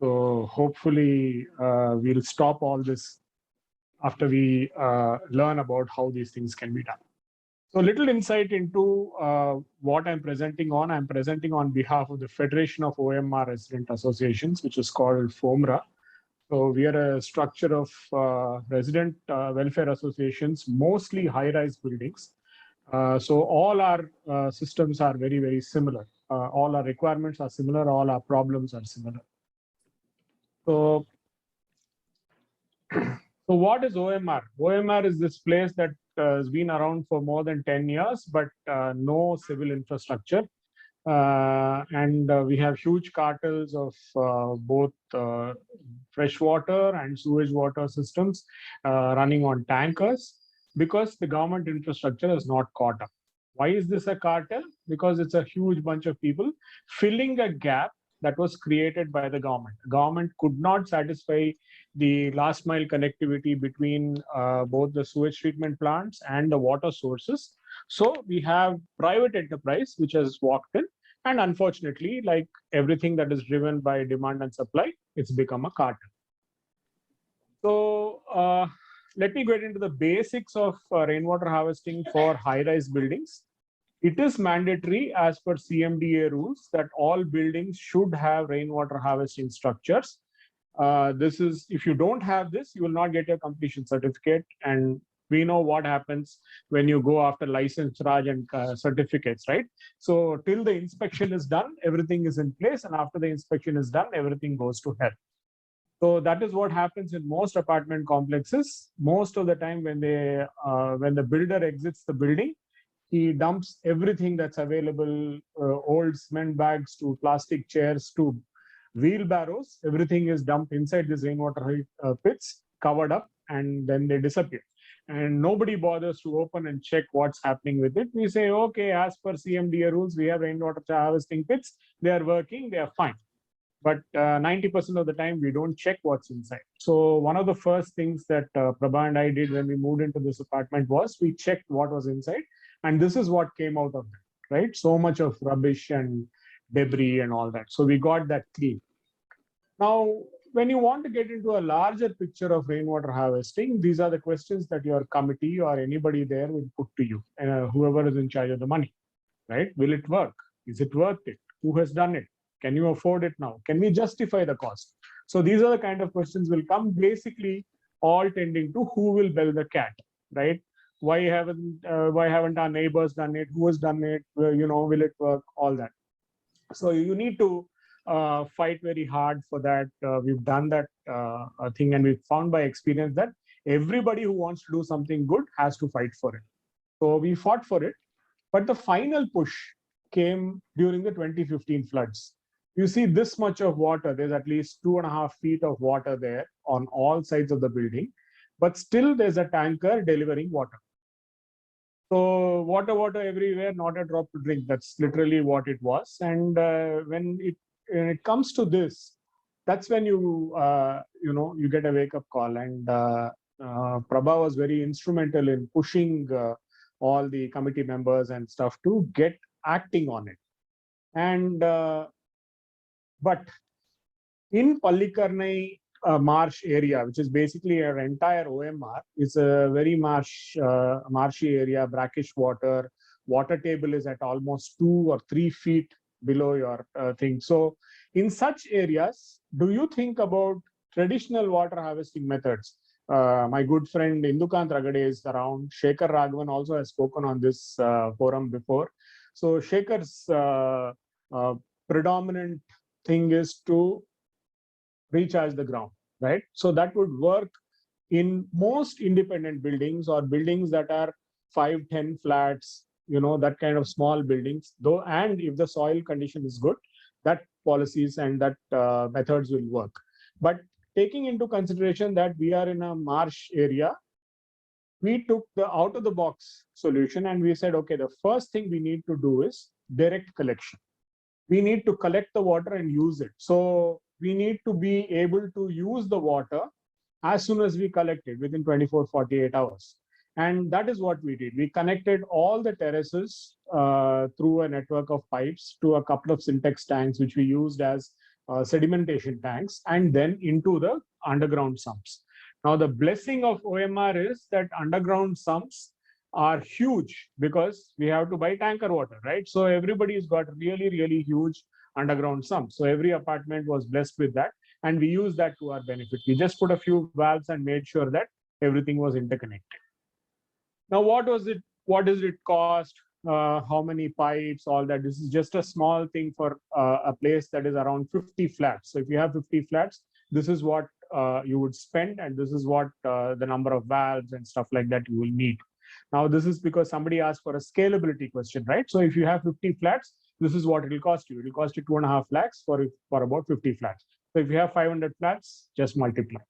So hopefully we'll stop all this after we learn about how these things can be done. So a little insight into what I'm presenting on. I'm presenting on behalf of the Federation of OMR Resident Associations, which is called FOMRA. So we are a structure of resident welfare associations, mostly high-rise buildings. So all our systems are very, very similar. All our requirements are similar. All our problems are similar. So what is OMR? OMR is this place that has been around for more than 10 years, but no civil infrastructure. And we have huge cartels of both fresh water and sewage water systems running on tankers because the government infrastructure has not caught up. Why is this a cartel? Because it's a huge bunch of people filling a gap that was created by the government. The government could not satisfy the last mile connectivity between both the sewage treatment plants and the water sources. So we have private enterprise which has walked in, and unfortunately, like everything that is driven by demand and supply, it's become a cartel. So let me get into the basics of rainwater harvesting for high-rise buildings. It is mandatory as per CMDA rules that all buildings should have rainwater harvesting structures. This is, if you don't have this, you will not get your completion certificate. And we know what happens when you go after license Raj and certificates, right? So till the inspection is done, everything is in place. And after the inspection is done, everything goes to hell. So that is what happens in most apartment complexes. Most of the time when the builder exits the building, he dumps everything that's available, old cement bags to plastic chairs to wheelbarrows. Everything is dumped inside these rainwater pits, covered up, and then they disappear. And nobody bothers to open and check what's happening with it. We say, okay, as per CMDA rules, we have rainwater harvesting pits. They are working, they are fine. But 90% of the time, we don't check what's inside. So one of the first things that Prabha and I did when we moved into this apartment was we checked what was inside. And this is what came out of it, right? So much of rubbish and debris and all that. So we got that clean. Now, when you want to get into a larger picture of rainwater harvesting, these are the questions that your committee or anybody there will put to you, whoever is in charge of the money, right? Will it work? Is it worth it? Who has done it? Can you afford it now? Can we justify the cost? So these are the kind of questions will come, basically all tending to who will bell the cat, right? Why haven't our neighbors done it? Who has done it? Will it work? All that. So you need to fight very hard for that. We've done that thing, and we've found by experience that everybody who wants to do something good has to fight for it. So we fought for it, but the final push came during the 2015 floods. You see this much of water. There's at least 2.5 feet of water there on all sides of the building, but still there's a tanker delivering water. So water everywhere, not a drop to drink. That's literally what it was. And when it comes to this, that's when you get a wake up call. And Prabha was very instrumental in pushing all the committee members and stuff to get acting on it. And but in Pallikarnai marsh area, which is basically our entire OMR, it's a very marshy area, brackish water. Water table is at almost 2 or 3 feet below your thing. So in such areas, do you think about traditional water harvesting methods? My good friend Indukant Ragade is around. Shekhar Raghavan also has spoken on this forum before. So Shekhar's predominant thing is to recharge the ground, right? So that would work in most independent buildings or buildings that are 5-10 flats, that kind of small buildings, though. And if the soil condition is good, that policies and that methods will work. But taking into consideration that we are in a marsh area, we took the out of the box solution and we said, okay, the first thing we need to do is direct collection. We need to collect the water and use it. So we need to be able to use the water as soon as we collect it within 24-48 hours. And that is what we did. We connected all the terraces through a network of pipes to a couple of syntax tanks, which we used as sedimentation tanks, and then into the underground sumps. Now, the blessing of OMR is that underground sumps are huge because we have to buy tanker water, right? So everybody's got really, really huge underground sumps. So every apartment was blessed with that. And we used that to our benefit. We just put a few valves and made sure that everything was interconnected. Now, what does it cost? How many pipes, all that? This is just a small thing for a place that is around 50 flats. So if you have 50 flats, this is what you would spend, and this is what the number of valves and stuff like that you will need. Now, this is because somebody asked for a scalability question, right? So if you have 50 flats, this is what it will cost you. It will cost you 2.5 lakhs for about 50 flats. So if you have 500 flats, just multiply.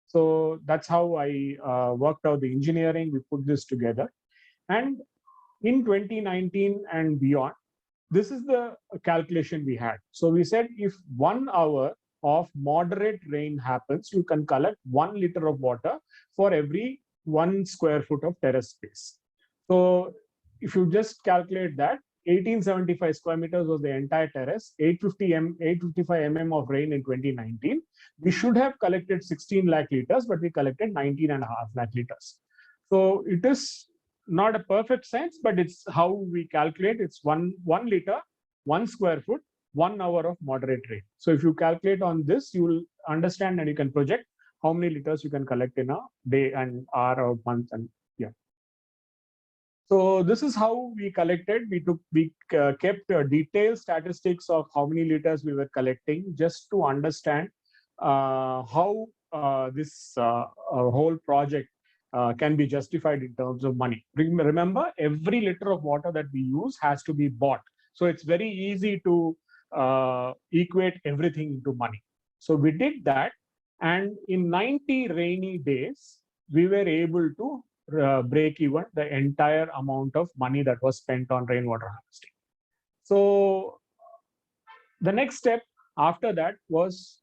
So that's how I worked out the engineering. We put this together. And in 2019 and beyond, this is the calculation we had. So we said if 1 hour of moderate rain happens, you can collect 1 liter of water for every 1 square foot of terrace space. So if you just calculate that, 1875 square meters was the entire terrace, 855 mm of rain in 2019. We should have collected 16 lakh liters, but we collected 19.5 lakh liters. So it is not a perfect science, but it's how we calculate. It's one liter, 1 square foot, 1 hour of moderate rain. So if you calculate on this, you will understand and you can project how many liters you can collect in a day and hour or month. And yeah. So this is how we collected. We kept detailed statistics of how many liters we were collecting, just to understand how this whole project can be justified in terms of money. Remember, every liter of water that we use has to be bought. So it's very easy to equate everything into money. So we did that. And in 90 rainy days, we were able to break even the entire amount of money that was spent on rainwater harvesting. So the next step after that was,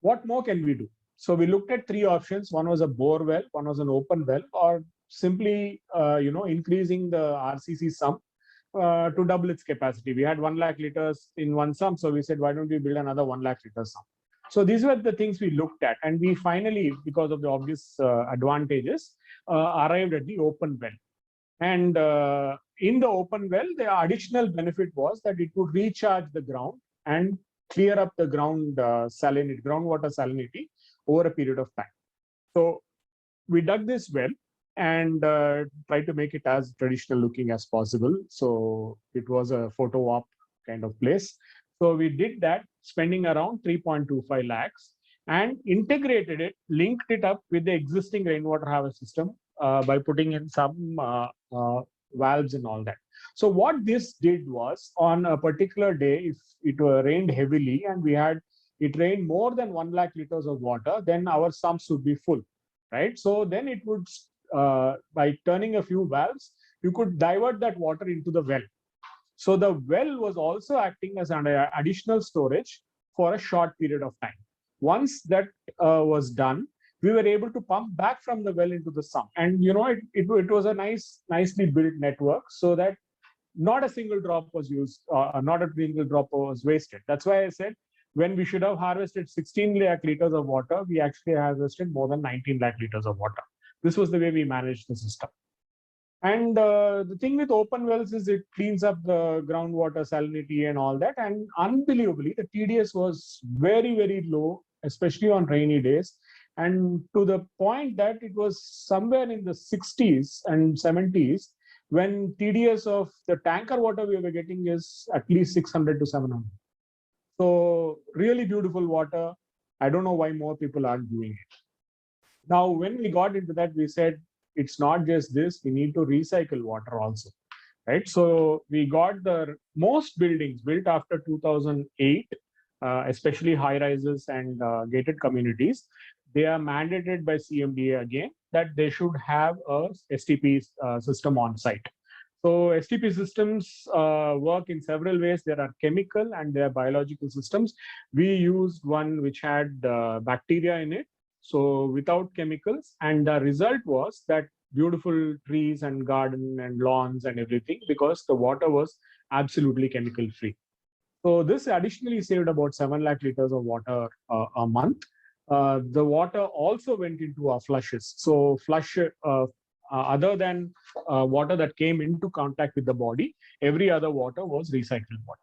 what more can we do? So we looked at 3 options. One was a bore well, one was an open well, or simply increasing the RCC sump to double its capacity. We had 1 lakh liters in one sump, so we said, why don't we build another 1 lakh liter sump? So these were the things we looked at, and we finally, because of the obvious advantages, arrived at the open well. And in the open well, the additional benefit was that it would recharge the ground and clear up the ground salinity, groundwater salinity over a period of time. So we dug this well and tried to make it as traditional looking as possible. So it was a photo op kind of place. So we did that, spending around 3.25 lakhs, and integrated it, linked it up with the existing rainwater harvest system by putting in some valves and all that. So what this did was, on a particular day, if it rained heavily and it rained more than 1 lakh liters of water, then our sumps would be full, right? So then it would, by turning a few valves, you could divert that water into the well. So the well was also acting as an additional storage for a short period of time. Once that was done, we were able to pump back from the well into the sump. And it was a nicely built network, so that not a single drop was used, not a single drop was wasted. That's why I said, when we should have harvested 16 lakh liters of water, we actually harvested more than 19 lakh liters of water. This was the way we managed the system. And the thing with open wells is it cleans up the groundwater salinity and all that. And unbelievably, the TDS was very, very low, especially on rainy days. And to the point that it was somewhere in the 60s and 70s, when TDS of the tanker water we were getting is at least 600 to 700. So really beautiful water. I don't know why more people aren't doing it. Now, when we got into that, we said, it's not just this, we need to recycle water also, right? So we got the most buildings built after 2008, especially high rises and gated communities. They are mandated by CMDA again that they should have a STP system on site. So STP systems work in several ways. There are chemical and there are biological systems. We used one which had bacteria in it, so without chemicals, and the result was that beautiful trees and garden and lawns and everything, because the water was absolutely chemical free. So this additionally saved about 7 lakh liters of water a month. The water also went into our flushes. So flush, other than water that came into contact with the body, every other water was recycled water.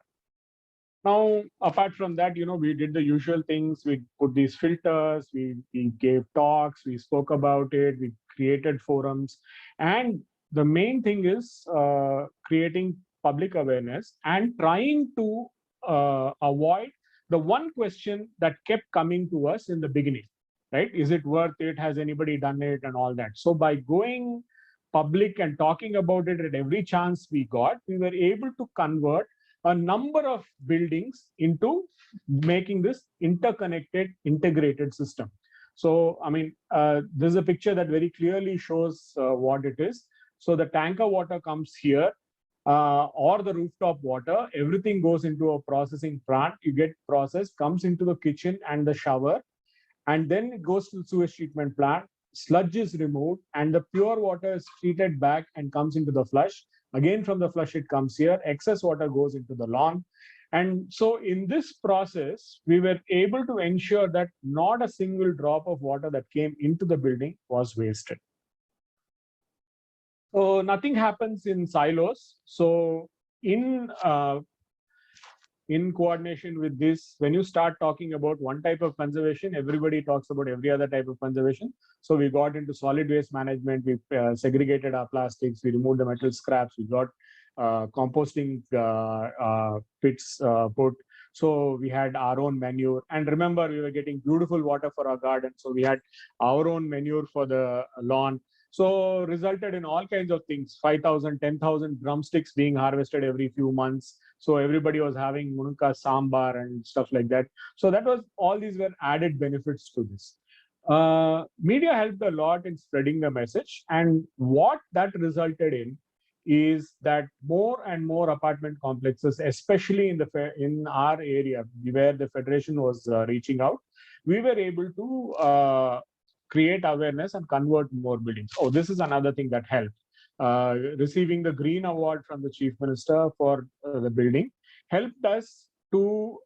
Now, apart from that, we did the usual things. We put these filters, we gave talks, we spoke about it, we created forums. And the main thing is creating public awareness and trying to avoid the one question that kept coming to us in the beginning, right? Is it worth it? Has anybody done it? And all that. So by going public and talking about it at every chance we got, we were able to convert a number of buildings into making this interconnected, integrated system. So, I mean, there's a picture that very clearly shows what it is. So the tanker water comes here. or the rooftop water, everything goes into a processing plant. You get processed, comes into the kitchen and the shower, and then it goes to the sewage treatment plant. Sludge is removed, and the pure water is treated back and comes into the flush. Again, from the flush, it comes here. Excess water goes into the lawn. And so in this process, we were able to ensure that not a single drop of water that came into the building was wasted. So nothing happens in silos. So in coordination with this, when you start talking about one type of conservation, everybody talks about every other type of conservation. So we got into solid waste management. We segregated our plastics. We removed the metal scraps. We got composting pits put. So we had our own manure. And remember, we were getting beautiful water for our garden. So we had our own manure for the lawn. So resulted in all kinds of things, 5,000, 10,000 drumsticks being harvested every few months. So everybody was having munukka sambar and stuff like that. So that was, all these were added benefits to this. Media helped a lot in spreading the message. And what that resulted in is that more and more apartment complexes, especially in our area where the Federation was reaching out, we were able to create awareness and convert more buildings. Oh, this is another thing that helped. Receiving the Green Award from the Chief Minister for the building helped us to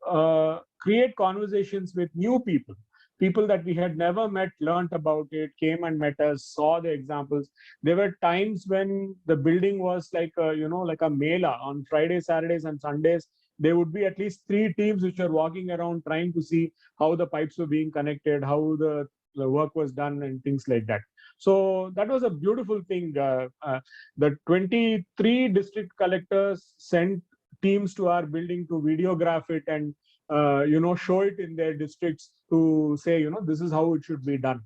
create conversations with new people. People that we had never met, learned about it, came and met us, saw the examples. There were times when the building was like a mela on Fridays, Saturdays, and Sundays. There would be at least 3 teams which are walking around trying to see how the pipes were being connected, how the work was done, and things like that. So that was a beautiful thing. The 23 district collectors sent teams to our building to videograph it and show it in their districts to say, this is how it should be done.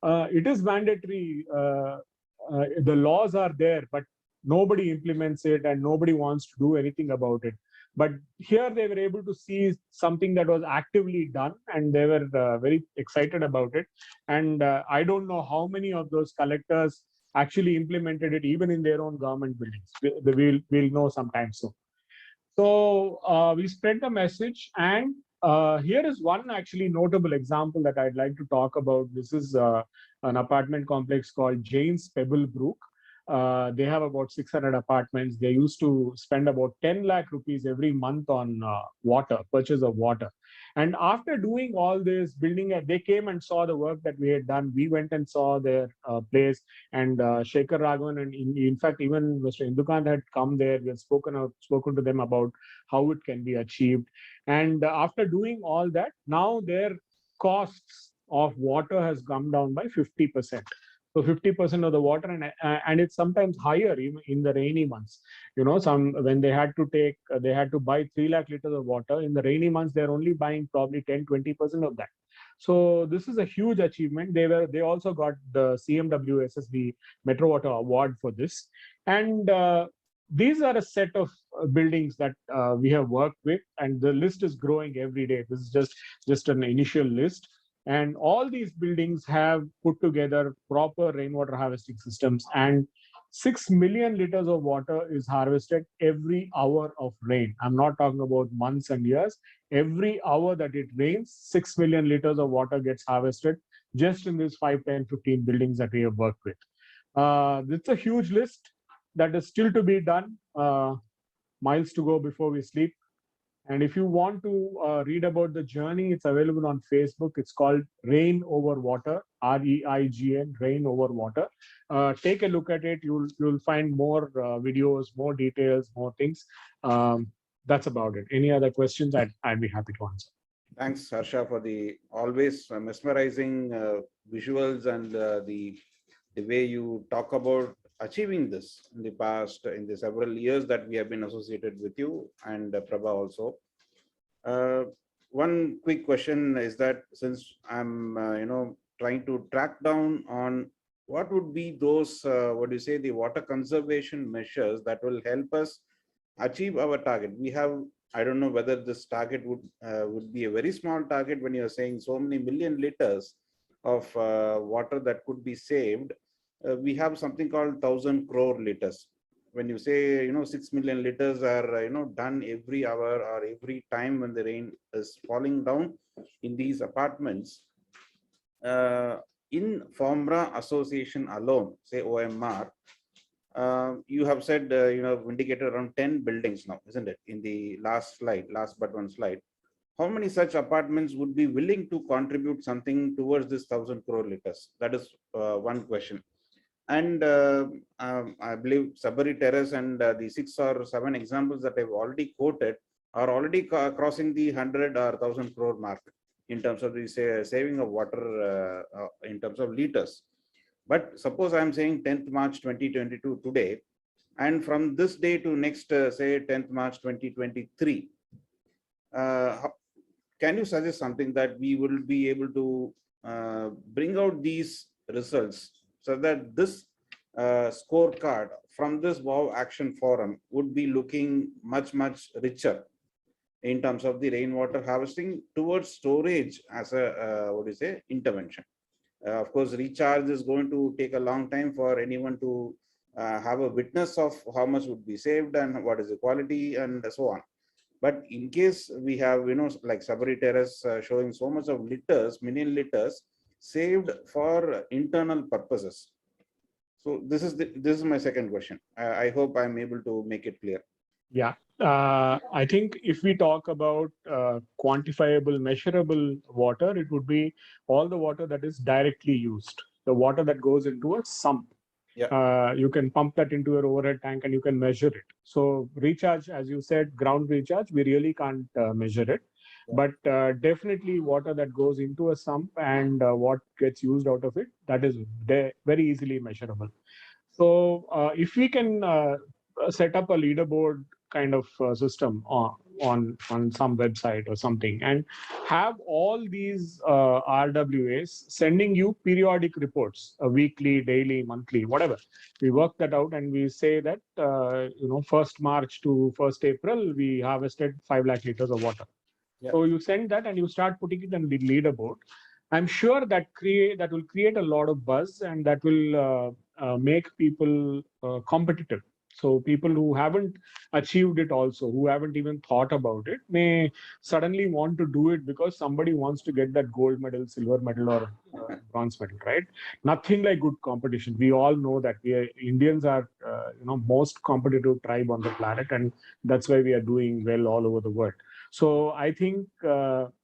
It is mandatory. The laws are there, but nobody implements it and nobody wants to do anything about it. But here they were able to see something that was actively done, and they were very excited about it. And I don't know how many of those collectors actually implemented it even in their own government buildings. We'll know sometime soon. So we spread the message, and here is one actually notable example that I'd like to talk about. This is an apartment complex called Jane's Pebblebrook. They have about 600 apartments. They used to spend about 10 lakh rupees every month on purchase of water. And after doing all this building, they came and saw the work that we had done. We went and saw their place, and Shekhar Raghavan, and in fact, even Mr. Indukant had come there. We had spoken to them about how it can be achieved. And after doing all that, now their costs of water has come down by 50%. So 50% of the water, and it's sometimes higher even in the rainy months. When they had to buy 3 lakh liters of water in the rainy months, they're only buying probably 10-20% of that. So this is a huge achievement. They also got the CMW SSB Metro Water Award for this. And these are a set of buildings that we have worked with, and the list is growing every day. This is just an initial list. And all these buildings have put together proper rainwater harvesting systems, and 6 million liters of water is harvested every hour of rain. I'm not talking about months and years. Every hour that it rains, 6 million liters of water gets harvested just in these 5, 10, 15 buildings that we have worked with. It's a huge list that is still to be done, miles to go before we sleep. And if you want to read about the journey, it's available on Facebook. It's called Rain Over Water, REIGN, Rain Over Water. Take a look at it. You'll find more videos, more details, more things. That's about it. Any other questions? I'd be happy to answer. Thanks, Harsha, for the always mesmerizing visuals and the way you talk about achieving this in the past, in the several years that we have been associated with you, and Prabha also. One quick question is that since I'm trying to track down on what would be those the water conservation measures that will help us achieve our target. We have, I don't know whether this target would be a very small target when you're saying so many million liters of water that could be saved. We have something called 1,000 crore liters. when you say, 6 million liters are, done every hour or every time when the rain is falling down in these apartments, in FOMRA association alone, say OMR, you have said, indicated around 10 buildings now, isn't it? In the last but one slide. How many such apartments would be willing to contribute something towards this 1,000 crore liters? That is one question. And I believe Sabari Terrace and the 6 or 7 examples that I've already quoted are already crossing the 100 or 1,000 crore mark in terms of the saving of water in terms of liters. But suppose I'm saying 10th March 2022 today, and from this day to next, say 10th March 2023, can you suggest something that we will be able to bring out these results so that this scorecard from this WOW Action Forum would be looking much, much richer in terms of the rainwater harvesting towards storage as a, intervention? Of course, recharge is going to take a long time for anyone to have a witness of how much would be saved and what is the quality and so on. But in case we have, like Sabari Terrace showing so much of liters, million liters saved for internal purposes. So this is my second question. I hope I'm able to make it clear. Yeah, I think if we talk about quantifiable, measurable water, it would be all the water that is directly used, the water that goes into a sump. Yeah. You can pump that into your overhead tank and you can measure it. So recharge, as you said, ground recharge, we really can't measure it. Yeah. But definitely water that goes into a sump and what gets used out of it, that is very easily measurable. So if we can set up a leaderboard kind of system on some website or something and have all these RWAs sending you periodic reports, weekly, daily, monthly, whatever. We work that out and we say that, 1st March to 1st April, we harvested 5 lakh liters of water. Yeah. So you send that and you start putting it on the leaderboard. I'm sure that will create a lot of buzz and that will make people competitive. So people who haven't achieved it also, who haven't even thought about it, may suddenly want to do it because somebody wants to get that gold medal, silver medal, or bronze medal, right? Nothing like good competition. We all know that Indians are, most competitive tribe on the planet, and that's why we are doing well all over the world. So I think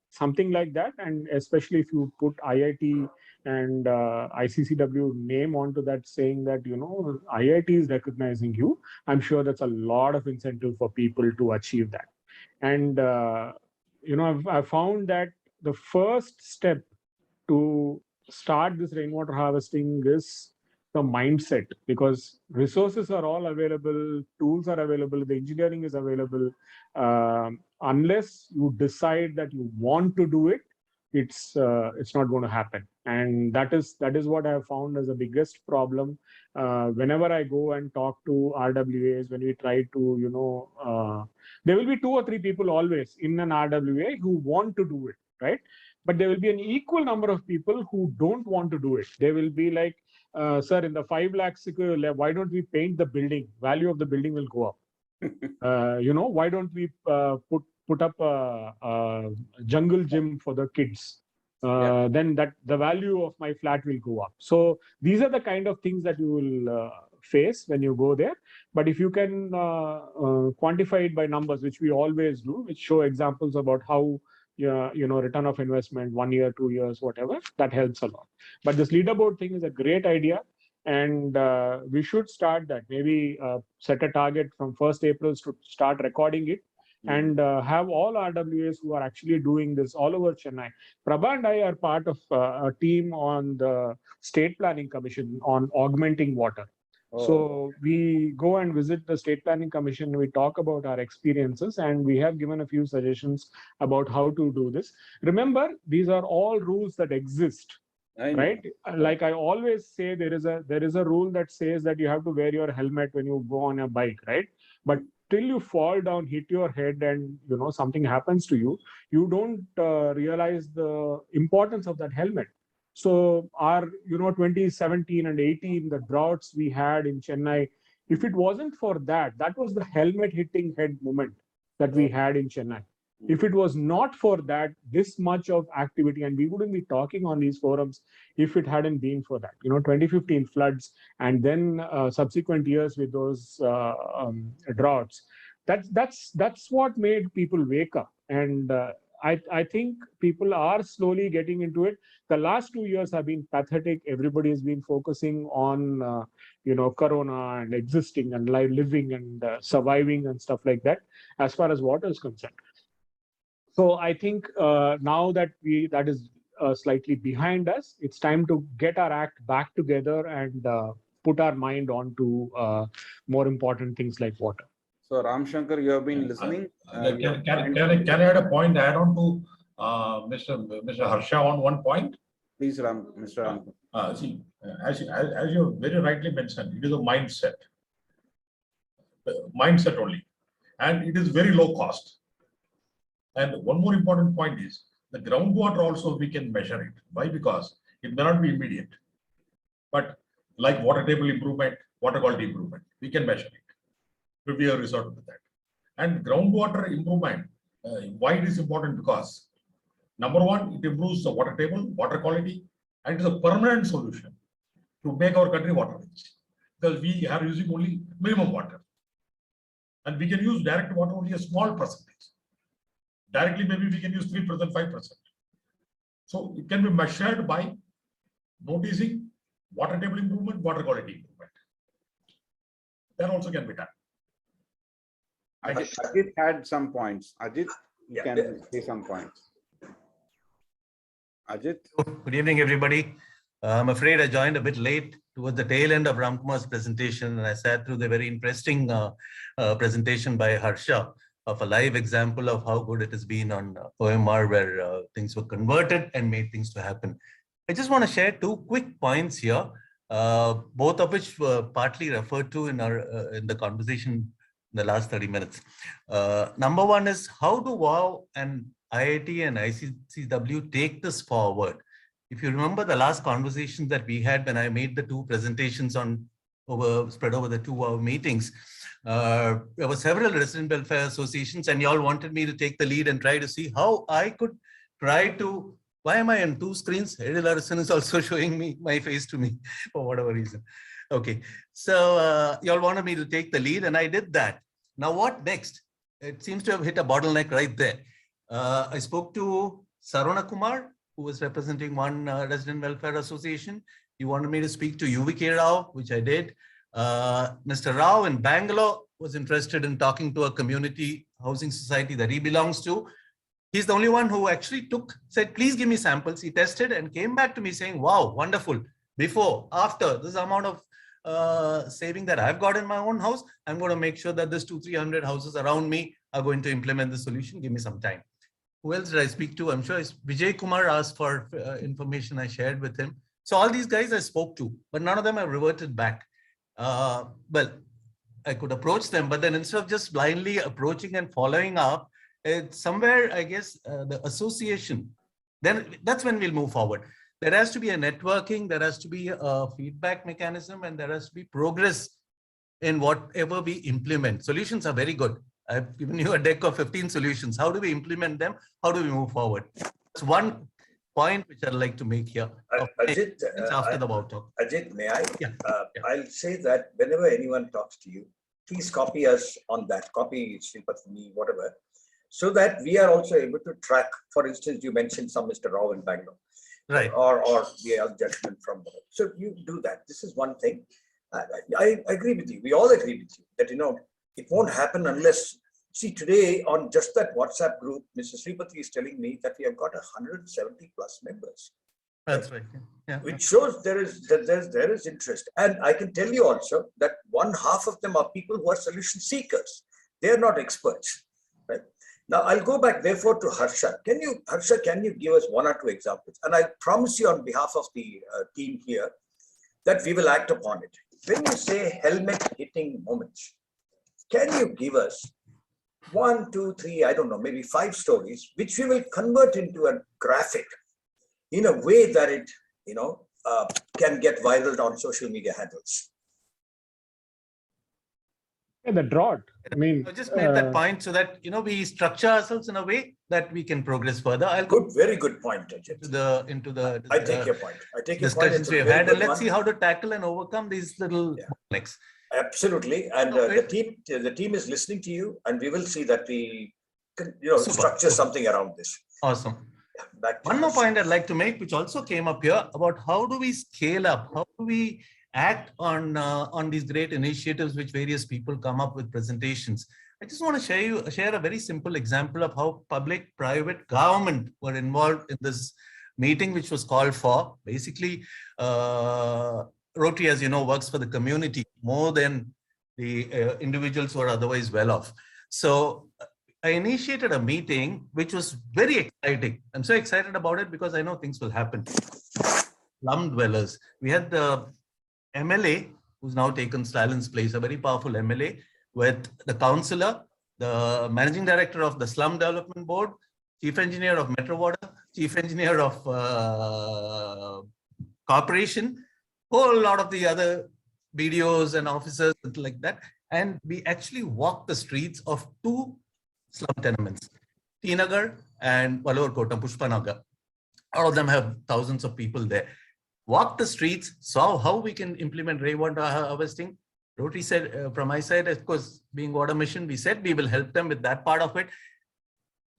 something like that, and especially if you put IIT and ICCW name onto that, saying that, IIT is recognizing you, I'm sure that's a lot of incentive for people to achieve that. And, I've found that the first step to start this rainwater harvesting is the mindset, because resources are all available, tools are available, the engineering is available. Unless you decide that you want to do it, it's not going to happen. And that is what I have found as the biggest problem. Whenever I go and talk to RWAs, when we try to, there will be 2 or 3 people always in an RWA who want to do it, right? But there will be an equal number of people who don't want to do it. They will be like, sir, in the 5 lakhs, why don't we paint the building? Value of the building will go up. Why don't we put up a jungle gym for the kids? Then that the value of my flat will go up. So these are the kind of things that you will face when you go there. But if you can quantify it by numbers, which we always do, which show examples about how return of investment, 1 year, 2 years, whatever, that helps a lot. But this leaderboard thing is a great idea. And we should start that. Maybe set a target from 1st April to start recording it. And have all RWAs who are actually doing this all over Chennai. Prabha and I are part of a team on the State Planning Commission on augmenting water. Oh. So we go and visit the State Planning Commission, we talk about our experiences, and we have given a few suggestions about how to do this. Remember, these are all rules that exist. Right? Like I always say, there is a rule that says that you have to wear your helmet when you go on a bike, right? But till you fall down, hit your head, and something happens to you, you don't realize the importance of that helmet. So our 2017 and 18, the droughts we had in Chennai, If it wasn't for that, that was the helmet hitting head moment that we had in Chennai. If it was not for that, this much of activity, and we wouldn't be talking on these forums if it hadn't been for that. 2015 floods and then subsequent years with those droughts. That's what made people wake up. And I think people are slowly getting into it. The last 2 years have been pathetic. Everybody has been focusing on, Corona and existing and living and surviving and stuff like that, as far as water is concerned. So I think now that that is slightly behind us, it's time to get our act back together and put our mind onto more important things like water. So Ram Shankar, you have been listening. Can I add a point add on to Mr. Harsha on one point? Please, Mr. Ram. See, as you very rightly mentioned, it is a mindset. Mindset only. And it is very low cost. And one more important point is the groundwater also we can measure it. Why? Because it may not be immediate. But like water table improvement, water quality improvement, we can measure it. We have resorted to that. And groundwater improvement, why it is important? Because number one, it improves the water table, water quality, and it is a permanent solution to make our country water rich. Because we are using only minimum water. And we can use direct water only a small percentage. Directly, maybe we can use 3%, 5%. So it can be measured by noticing water table improvement, water quality improvement. That also can be done. Ajit had some points. Ajit, you can say some points. Ajit. Good evening, everybody. I'm afraid I joined a bit late towards the tail end of Ramkumar's presentation, and I sat through the very interesting presentation by Harsha of a live example of how good it has been on OMR, where things were converted and made things to happen. I just want to share two quick points here, both of which were partly referred to in the conversation in the last 30 minutes. Number one is, how do WOW and IIT and ICCW take this forward? If you remember the last conversations that we had when I made the two presentations spread over the 2-hour meetings, there were several resident welfare associations, and you all wanted me to take the lead and try to see how I could try to. Why am I on two screens? Edil Arison is also showing my face to me for whatever reason. Okay, so you all wanted me to take the lead, and I did that. Now what next? It seems to have hit a bottleneck right there. I spoke to Sarona Kumar, who was representing one resident welfare association. He wanted me to speak to UVK Rao, which I did. Mr. Rao in Bangalore was interested in talking to a community housing society that he belongs to. He's the only one who actually said, please give me samples. He tested and came back to me saying, wow, wonderful. Before, after this amount of saving that I've got in my own house, I'm going to make sure that this 200-300 houses around me are going to implement the solution. Give me some time. Who else did I speak to? I'm sure Vijay Kumar asked for information. I shared with him. So all these guys I spoke to, but none of them have reverted back. Well, I could approach them, but then instead of just blindly approaching and following up, it's somewhere, I guess, the association, then that's when we'll move forward. There has to be a networking, there has to be a feedback mechanism, and there has to be progress in whatever we implement. Solutions are very good. I've given you a deck of 15 solutions. How do we implement them? How do we move forward? That's one point which I'd like to make here. Ajit, after the bout talk. Ajit, may I? Yeah. I'll say that whenever anyone talks to you, please copy us on that. Copy Sripath, me, whatever, so that we are also able to track. For instance, you mentioned some Mr. Rao in Bangalore, right? Or the other gentleman from there. So you do that. This is one thing. I agree with you. We all agree with you that it won't happen unless. See, today on just that WhatsApp group, Mr. Sripathi is telling me that we have got 170 plus members. That's right. Yeah. Which shows there is interest. And I can tell you also that 1/2 of them are people who are solution seekers. They are not experts. Right? Now I'll go back therefore to Harsha. Can you give us 1 or 2 examples? And I promise you on behalf of the team here that we will act upon it. When you say helmet hitting moments, can you give us 1, 2, 3, I don't know, maybe 5 stories, which we will convert into a graphic in a way that it, can get viral on social media handles. The drought. I mean, I just made that point so that, we structure ourselves in a way that we can progress further. I'll go very good point, Ajit. into the I take your point. I take your point. discussions we have had, and let's see how to tackle and overcome these little bottlenecks. Absolutely, and the team is listening to you, and we will see that we can, structure something around this. Awesome. Yeah, one more point I'd like to make, which also came up here, about how do we scale up? How do we act on these great initiatives which various people come up with presentations? I just want to share a very simple example of how public, private, government were involved in this meeting, which was called for. Basically, Rotary, as you know, works for the community more than the individuals who are otherwise well off. So I initiated a meeting which was very exciting. I'm so excited about it because I know things will happen. Slum dwellers. We had the MLA, who's now taken Stalin's place, a very powerful MLA, with the councillor, the managing director of the Slum Development Board, chief engineer of Water, chief engineer of corporation, whole lot of the other BDOs and officers like that. And we actually walked the streets of 2 slum tenements, T Nagar and Valur-Kotam, Pushpanagar. All of them have thousands of people there. Walked the streets, saw how we can implement rainwater harvesting. Rotary said, from my side, of course, being water mission, we said we will help them with that part of it.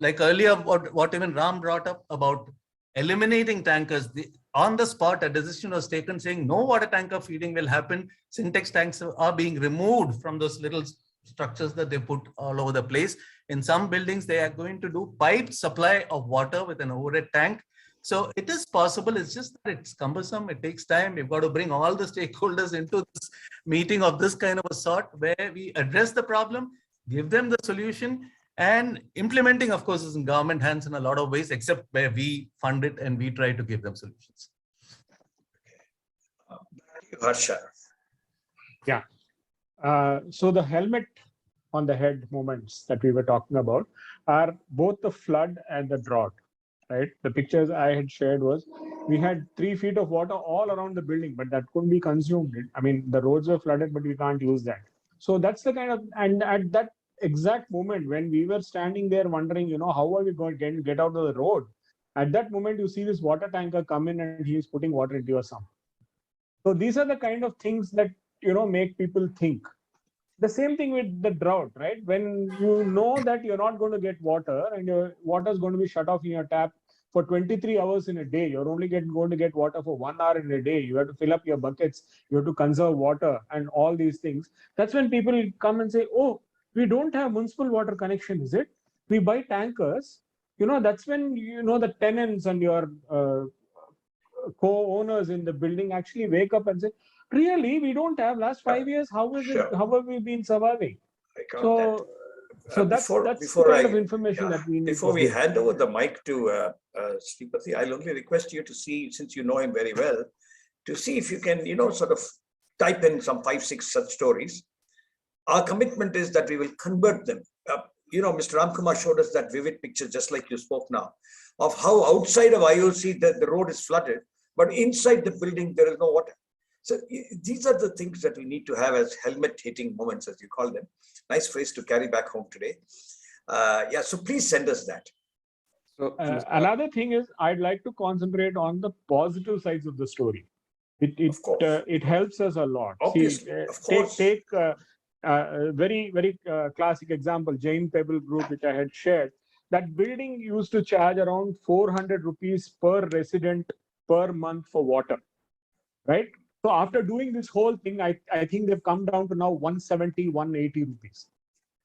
Like earlier, what even Ram brought up about eliminating tankers, on the spot, a decision was taken saying no water tanker feeding will happen. Syntax tanks are being removed from those little structures that they put all over the place. In some buildings, they are going to do piped supply of water with an overhead tank. So it is possible. It's just that it's cumbersome. It takes time. We've got to bring all the stakeholders into this meeting of this kind of a sort, where we address the problem, give them the solution, and implementing, of course, is in government hands in a lot of ways, except where we fund it and we try to give them solutions. Harsha. Yeah. So the helmet on the head moments that we were talking about are both the flood and the drought, right? The pictures I had shared was, we had 3 feet of water all around the building, but that couldn't be consumed. I mean, the roads were flooded, but we can't use that. So that's the kind of, and at that exact moment when we were standing there wondering, how are we going to get out of the road? At that moment, you see this water tanker come in and he's putting water into your sump. So these are the kind of things that, make people think. The same thing with the drought, right? When you know that you're not going to get water and your water is going to be shut off in your tap for 23 hours in a day, you're only going to get water for 1 hour in a day. You have to fill up your buckets, you have to conserve water and all these things. That's when people come and say, oh, we don't have municipal water connection, is it? We buy tankers. That's when, the tenants and your co-owners in the building actually wake up and say, really, we don't have. Last 5 years, how have we been surviving? So that's the kind of information that we need. Before we hand over the mic to Sripati, I'll only request you to see, since you know him very well, to see if you can, sort of type in some 5-6 such stories. Our commitment is that we will convert them. Mr. Ramkumar showed us that vivid picture, just like you spoke now, of how outside of IOC the road is flooded, but inside the building there is no water. So these are the things that we need to have as helmet hitting moments, as you call them. Nice phrase to carry back home today. So please send us that. So another thing is, I'd like to concentrate on the positive sides of the story. It helps us a lot. Obviously, of course. Take a very, very classic example, Jain Pebble Group, which I had shared. That building used to charge around 400 rupees per resident per month for water, right? So after doing this whole thing, I think they've come down to now 170, 180 rupees.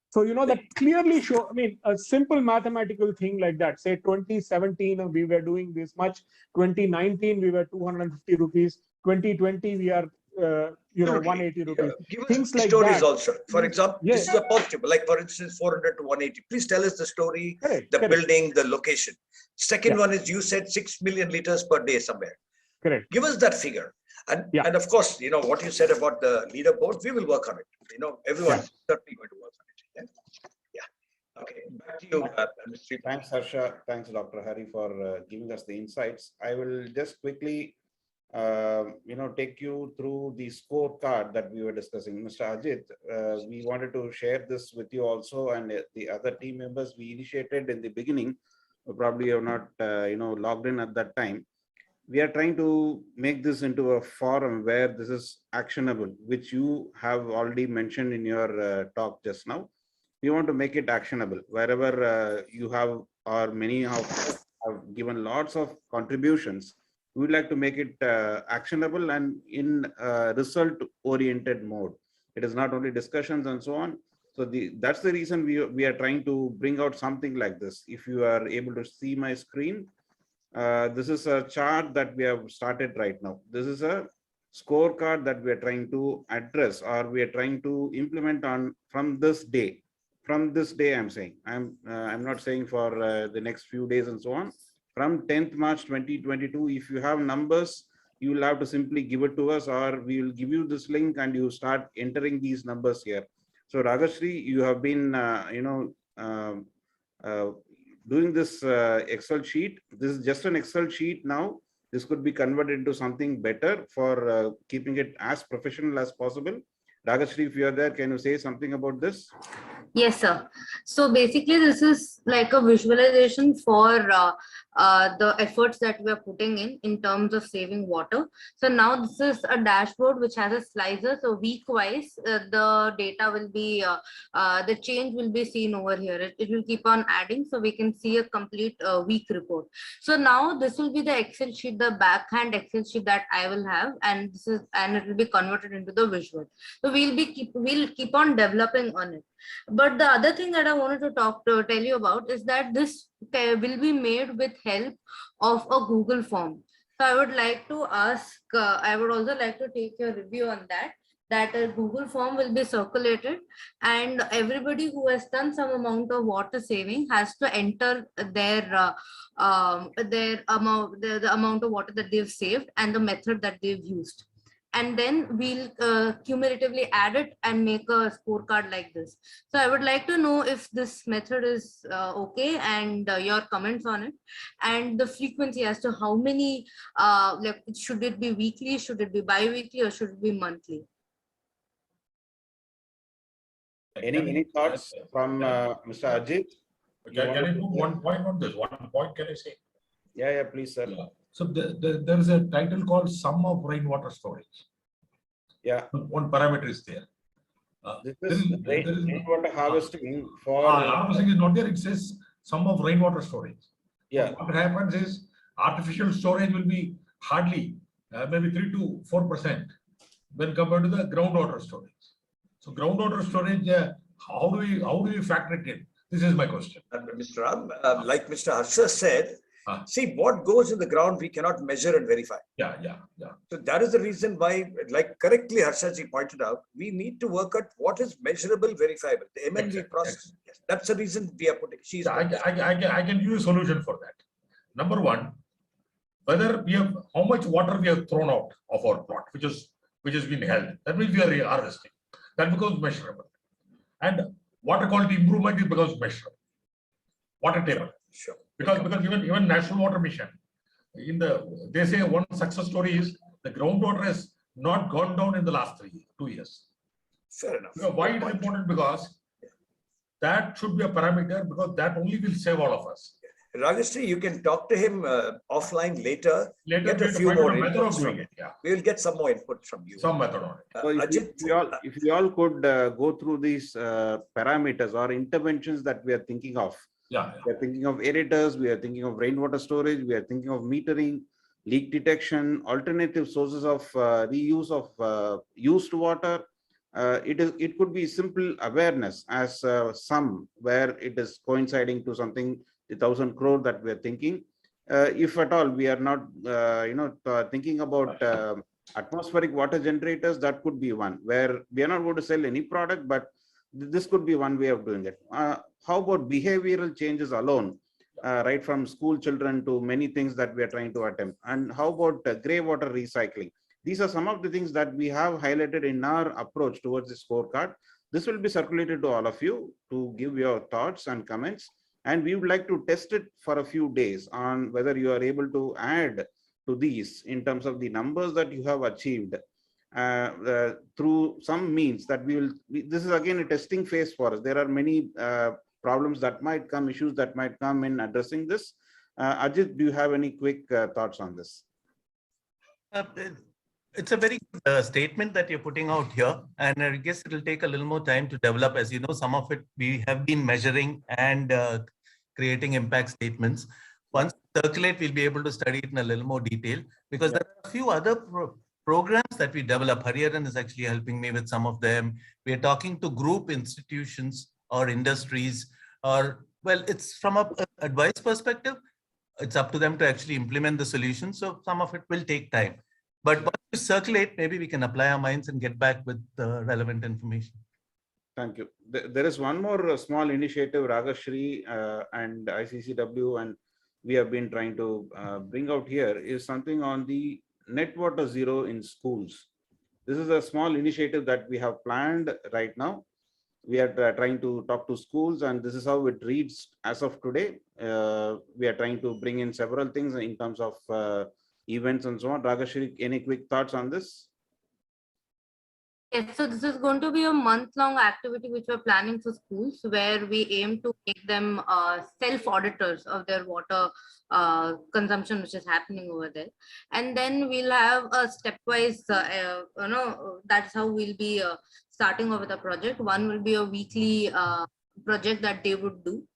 So, that clearly show, a simple mathematical thing like that, say 2017, we were doing this much, 2019, we were 250 rupees, 2020, we are, 180 rupees. Things like stories that. Also. For example, this is a positive, like for instance, 400 to 180. Please tell us the story, building, the location. Second one is, you said 6 million liters per day somewhere. Correct. Give us that figure. And of course, what you said about the leaderboard, we will work on it. Everyone's certainly going to work on it. Yeah. Okay. Back to you, Mr. Thanks, Harsha. Thanks, Dr. Hari, for giving us the insights. I will just quickly take you through the scorecard that we were discussing. Mr. Ajit, we wanted to share this with you also, and the other team members we initiated in the beginning, probably have not, logged in at that time. We are trying to make this into a forum where this is actionable, which you have already mentioned in your talk just now. We want to make it actionable wherever you have, or many have given lots of contributions. We would like to make it actionable and in result oriented mode. It is not only discussions and so on. So that's the reason we are trying to bring out something like this. If you are able to see my screen, this is a chart that we have started right now. This is a scorecard that we are trying to address, or we are trying to implement on from this day. From this day, I'm saying, I'm not saying for the next few days and so on. From 10th March 2022, if you have numbers, you will have to simply give it to us, or we will give you this link and you start entering these numbers here. So Ragashri, you have been, doing this Excel sheet. This is just an Excel sheet now. This could be converted into something better for keeping it as professional as possible. Ragashri, if you are there, can you say something about this? Yes, sir. So basically, this is like a visualization for the efforts that we are putting in terms of saving water. So now this is a dashboard which has a slicer. So week-wise, the data will be, the change will be seen over here. It will keep on adding, so we can see a complete week report. So now this will be the Excel sheet, the backhand Excel sheet that I will have, and it will be converted into the visual. So we'll keep on developing on it. But the other thing that I wanted to tell you about is that this will be made with help of a Google form. So I would like to ask, I would also like to take your review on that a Google form will be circulated, and everybody who has done some amount of water saving has to enter their amount, the amount of water that they've saved and the method that they've used. And then we'll cumulatively add it and make a scorecard like this. So I would like to know if this method is okay, and your comments on it, and the frequency as to how many, like, should it be weekly, should it be bi-weekly, or should it be monthly? Any thoughts from Mr. Ajit? Can I put one point on this? One point, can I say? Yeah, please, sir. Yeah. So there is a title called sum of rainwater storage. Yeah. One parameter is there. This is rainwater harvesting for harvesting is not there. It says sum of rainwater storage. Yeah. So what happens is artificial storage will be hardly maybe 3 to 4% when compared to the groundwater storage. So groundwater storage, how do we factor it in? This is my question. Mr. Ram, like Mr. Harsha said, see, what goes in the ground, we cannot measure and verify. Yeah. So that is the reason why, like correctly Harshaji pointed out, we need to work out what is measurable, verifiable. The MNV process. Yes, that's the reason we are putting. I can give you a solution for that. Number one, whether we have, how much water we have thrown out of our plot, which has been held. That means we are harvesting. That becomes measurable. And water quality improvement becomes measurable. Water table. Sure. Because even National Water Mission, they say one success story is the groundwater has not gone down in the last 2 years. Fair enough. Why it is important? Because that should be a parameter, because that only will save all of us. Ragashri, you can talk to him offline later. Get a few more method of inputs doing from it. Yeah. We will get some more input from you. Some method on it. So if you all could go through these parameters or interventions that we are thinking of. Yeah. We are thinking of aerators, we are thinking of rainwater storage, we are thinking of metering, leak detection, alternative sources of reuse of used water. It could be simple awareness as some where it is coinciding to something, the 1,000 crore that we are thinking. If at all we are not thinking about atmospheric water generators, that could be one where we are not going to sell any product, but this could be one way of doing it. How about behavioral changes alone, right from school children to many things that we are trying to attempt? And how about gray water recycling? These are some of the things that we have highlighted in our approach towards the scorecard. This will be circulated to all of you to give your thoughts and comments. And we would like to test it for a few days on whether you are able to add to these in terms of the numbers that you have achieved through some means that this is again a testing phase for us. There are many problems that might come, issues that might come in addressing this. Ajit, do you have any quick thoughts on this? It's a very good statement that you're putting out here, and I guess it will take a little more time to develop. As you know, some of it we have been measuring and creating impact statements. Once we circulate, we'll be able to study it in a little more detail, because there are a few other programs that we develop. Hariharan is actually helping me with some of them. We are talking to group institutions or industries, or well, it's from an advice perspective. It's up to them to actually implement the solution. So some of it will take time. But once we circulate, maybe we can apply our minds and get back with the relevant information. Thank you. There is one more small initiative, Ragashri and ICCW, and we have been trying to bring out here, is something on the net water zero in schools. This is a small initiative that we have planned right now. We are trying to talk to schools, and this is how it reads as of today. We are trying to bring in several things in terms of events and so on. Ragashri, any quick thoughts on this? Yes, so this is going to be a month-long activity which we're planning for schools, where we aim to make them self-auditors of their water consumption which is happening over there. And then we'll have a stepwise, that's how we'll be starting over the project. One will be a weekly project that they would do.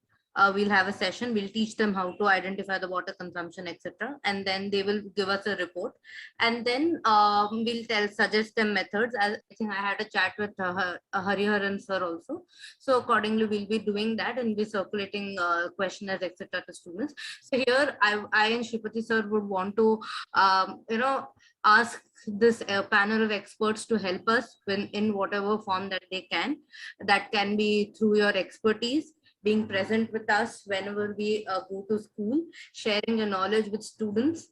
We'll have a session, we'll teach them how to identify the water consumption, etc. And then they will give us a report. And then we'll suggest them methods. I think I had a chat with Hariharan sir also. So accordingly, we'll be doing that and be circulating questionnaires, etc. to students. So here, I and Shripati sir would want to, ask this panel of experts to help us in whatever form that they can. That can be through your expertise, being present with us whenever we go to school, sharing your knowledge with students,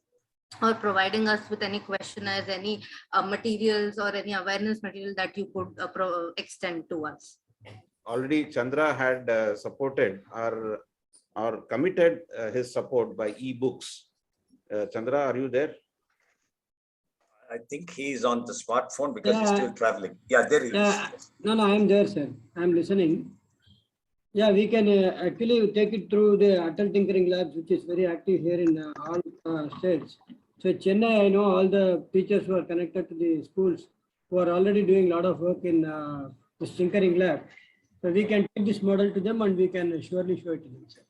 or providing us with any questionnaires, any materials or any awareness material that you could extend to us. Already Chandra had supported or committed his support by e-books. Chandra, are you there? I think he's on the smartphone because he's still traveling. Yeah, there he is. No, I'm there, sir. I'm listening. Yeah, we can actually take it through the Atal Tinkering Labs, which is very active here in all states. So Chennai, I know all the teachers who are connected to the schools who are already doing a lot of work in this Tinkering Lab. So we can take this model to them and we can surely show it to them, sir.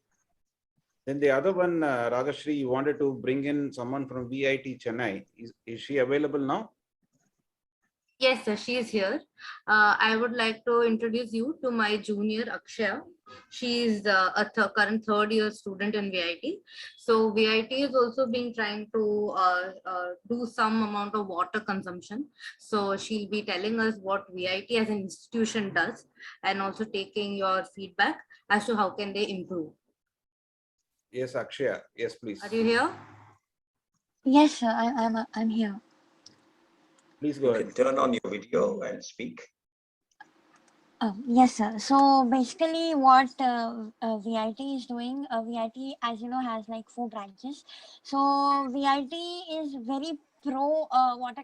Then the other one, Ragashri, you wanted to bring in someone from VIT Chennai. Is she available now? Yes, sir, she is here. I would like to introduce you to my junior, Akshaya. She is a current third-year student in VIT. So VIT is also been trying to do some amount of water consumption. So she'll be telling us what VIT as an institution does, and also taking your feedback as to how can they improve. Yes, Akshaya. Yes, please. Are you here? Yes, sir. I'm here. Please go ahead. You can turn on your video and speak. Yes, sir. So basically what VIT is doing, VIT, as you know, has like 4 branches. So VIT is very pro water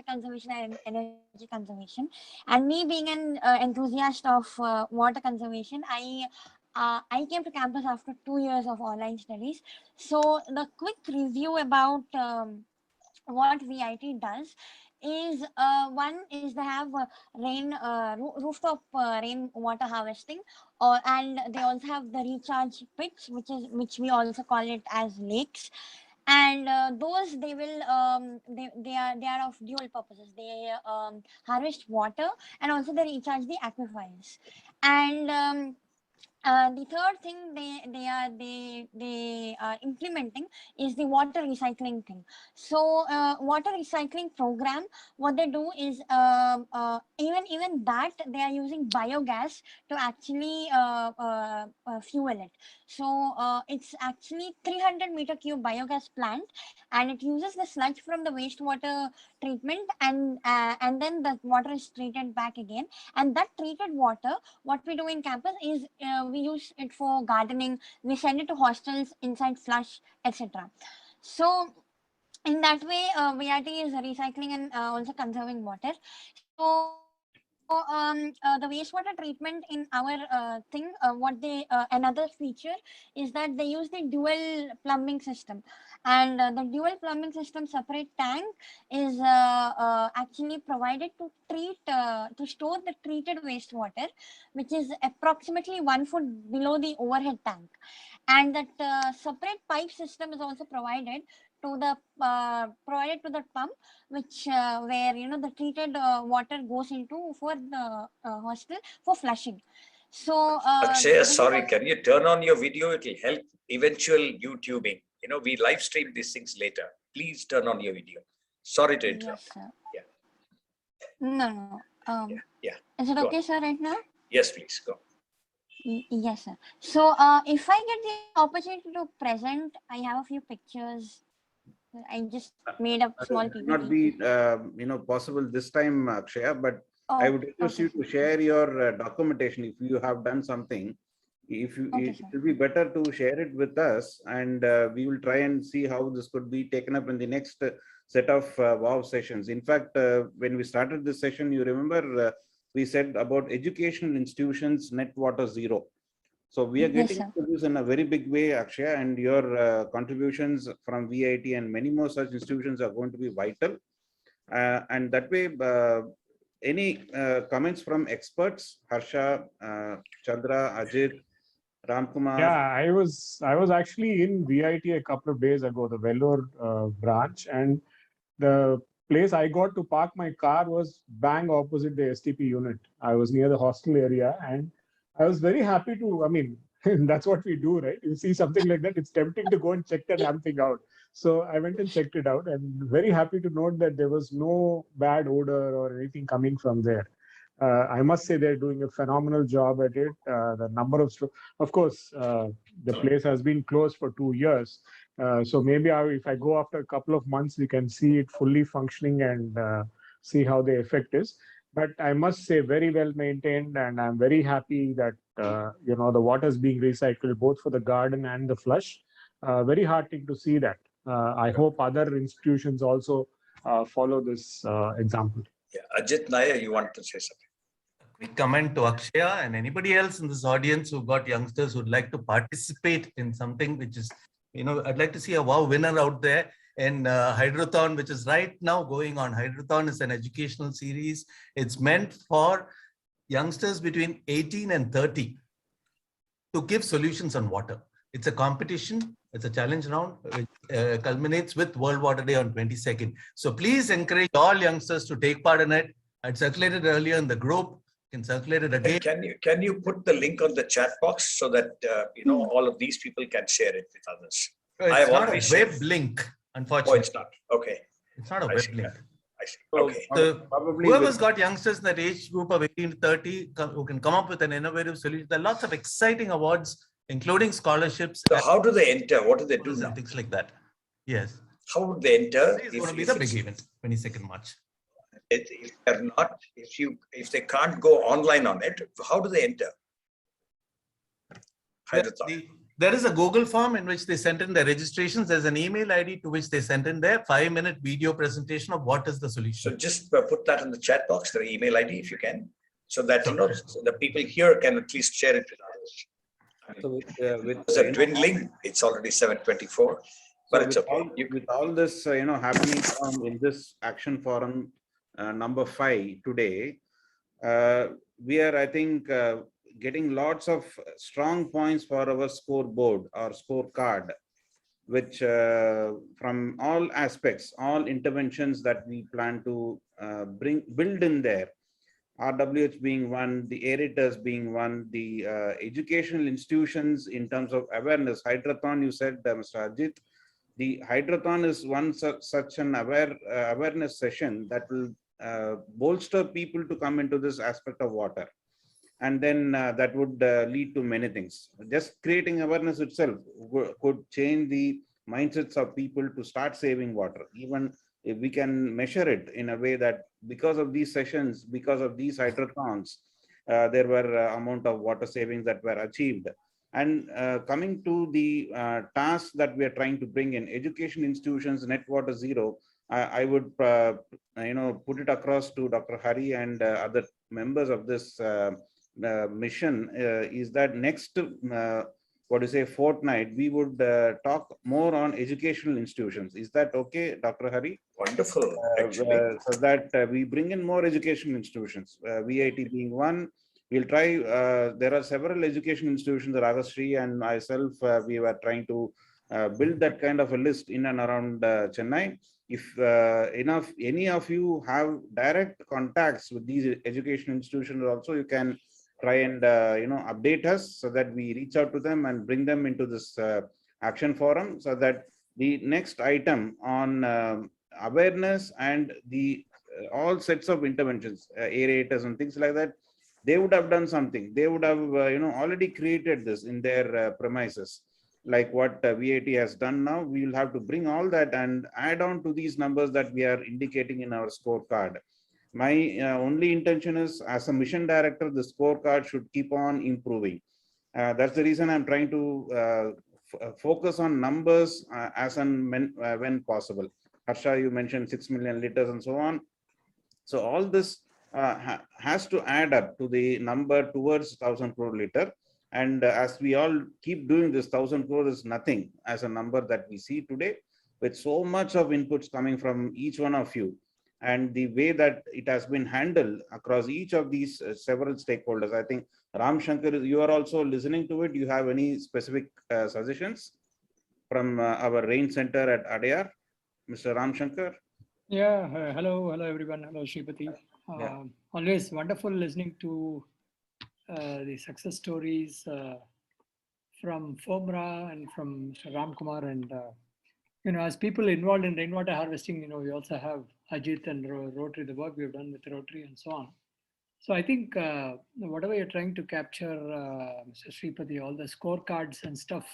conservation and energy conservation. And me being an enthusiast of water conservation, I came to campus after 2 years of online studies. So the quick review about what VIT does is one is they have rooftop rainwater harvesting, and they also have the recharge pits, which we also call it as lakes. And those they will they are of dual purposes. They harvest water and also they recharge the aquifers. And the third thing they are implementing is the water recycling thing. So water recycling program, what they do is even that they are using biogas to actually fuel it. So it's actually 300-meter cube biogas plant, and it uses the sludge from the wastewater treatment, and then the water is treated back again. And that treated water, what we do in campus is we use it for gardening. We send it to hostels inside flush, etc. So in that way, VRT is recycling and also conserving water. So the wastewater treatment in our thing, what they another feature is that they use the dual plumbing system, and the dual plumbing system separate tank is actually provided to treat to store the treated wastewater, which is approximately 1 foot below the overhead tank, and that separate pipe system is also provided to the pump, which where the treated water goes into for the hostel for flushing. So Akshaya, sorry, can you turn on your video? It will help eventual YouTubing. We live stream these things later. Please turn on your video. Sorry to interrupt. Yes, sir. Yeah. No. Yeah. Is it Go okay, on. sir, right now? Yes, please go. Yes, sir. So if I get the opportunity to present, I have a few pictures. I just made up small It may not PPT. be possible this time, Akshaya, but I would request you to share your documentation if you have done something. If you, it will be better to share it with us, and we will try and see how this could be taken up in the next set of WOW sessions. In fact, when we started this session, you remember we said about educational institutions net water zero. So we are getting to this in a very big way, Akshaya, and your contributions from VIT and many more such institutions are going to be vital. And that way, any comments from experts, Harsha, Chandra, Ajit, Ramkumar? Yeah, I was actually in VIT a couple of days ago, the Vellore branch, and the place I got to park my car was bang opposite the STP unit. I was near the hostel area, and I was very happy to, I mean, that's what we do, right? You see something like that, it's tempting to go and check that damn thing out. So I went and checked it out, and very happy to note that there was no bad odor or anything coming from there. I must say they're doing a phenomenal job at it. The number of course, the place has been closed for 2 years. So maybe if I go after a couple of months, we can see it fully functioning and see how the effect is. But I must say, very well maintained, and I'm very happy that the water is being recycled both for the garden and the flush. Very heartening to see that. I hope other institutions also follow this example. Yeah, Ajit Nair, you want to say something? Quick comment to Akshaya and anybody else in this audience who got youngsters who'd like to participate in something which is, I'd like to see a wow winner out there in Hydrothon, which is right now going on. Hydrothon is an educational series. It's meant for youngsters between 18 and 30 to give solutions on water. It's a competition. It's a challenge round, which culminates with World Water Day on 22nd. So please encourage all youngsters to take part in it. I'd circulated earlier in the group. Can circulate it again. Can you put the link on the chat box so that all of these people can share it with others? It's not a web link, unfortunately. Oh, it's not. Okay. It's not a web link. I see. Okay. So whoever's got youngsters in that age group of 18 to 30 who can come up with an innovative solution, there are lots of exciting awards, including scholarships. So how do they enter? What do they do now? And things like that. Yes. How would they enter? It's going to be the big event, 22nd March. If they're not, if they can't go online on it, how do they enter? There is a Google form in which they send in their registrations. There's an email ID to which they send in their 5-minute video presentation of what is the solution. So just put that in the chat box, their email ID, if you can, so that so the people here can at least share it with others. So with dwindling, it's already 7:24. But it's okay. With all this, happening in this action forum number 5 today, we are, I think, getting lots of strong points for our scoreboard or scorecard, which from all aspects, all interventions that we plan to build in there, RWH being one, the aerators being one, the educational institutions in terms of awareness. Hydrothon, you said, Mr. Ajit, the Hydrothon is one such an awareness session that will bolster people to come into this aspect of water. And then that would lead to many things. Just creating awareness itself could change the mindsets of people to start saving water. Even if we can measure it in a way that because of these sessions, because of these hydrothons, there were amount of water savings that were achieved. And coming to the task that we are trying to bring in education institutions, net water zero, I would put it across to Dr. Hari and other members of this mission is that next fortnight we would talk more on educational institutions. Is that okay, Dr. Hari? Wonderful, actually. So that we bring in more educational institutions, VIT being one. We'll try, there are several education institutions, Ragashri and myself, we were trying to build that kind of a list in and around Chennai. If any of you have direct contacts with these education institutions also, you can try and update us so that we reach out to them and bring them into this action forum, so that the next item on awareness and the all sets of interventions, aerators and things like that, they would have done something. They would have already created this in their premises, like what VIT has done now. We will have to bring all that and add on to these numbers that we are indicating in our scorecard. My only intention is, as a mission director, the scorecard should keep on improving. That's the reason I'm trying to focus on numbers as and when possible. Harsha, you mentioned 6 million liters and so on. So all this has to add up to the number towards 1,000 crore liter. And as we all keep doing this, 1,000 crore is nothing as a number that we see today, with so much of inputs coming from each one of you. And the way that it has been handled across each of these several stakeholders. I think Ram Shankar, you are also listening to it. Do you have any specific suggestions from our rain center at Adyar, Mr. Ram Shankar? Yeah, hello everyone. Hello, Shripati. Always wonderful listening to the success stories from FOMRA and from Mr. Ram Kumar. And, as people involved in rainwater harvesting, we also have Ajit and Rotary, the work we've done with Rotary and so on. So I think whatever you're trying to capture, Mr. Shripati, all the scorecards and stuff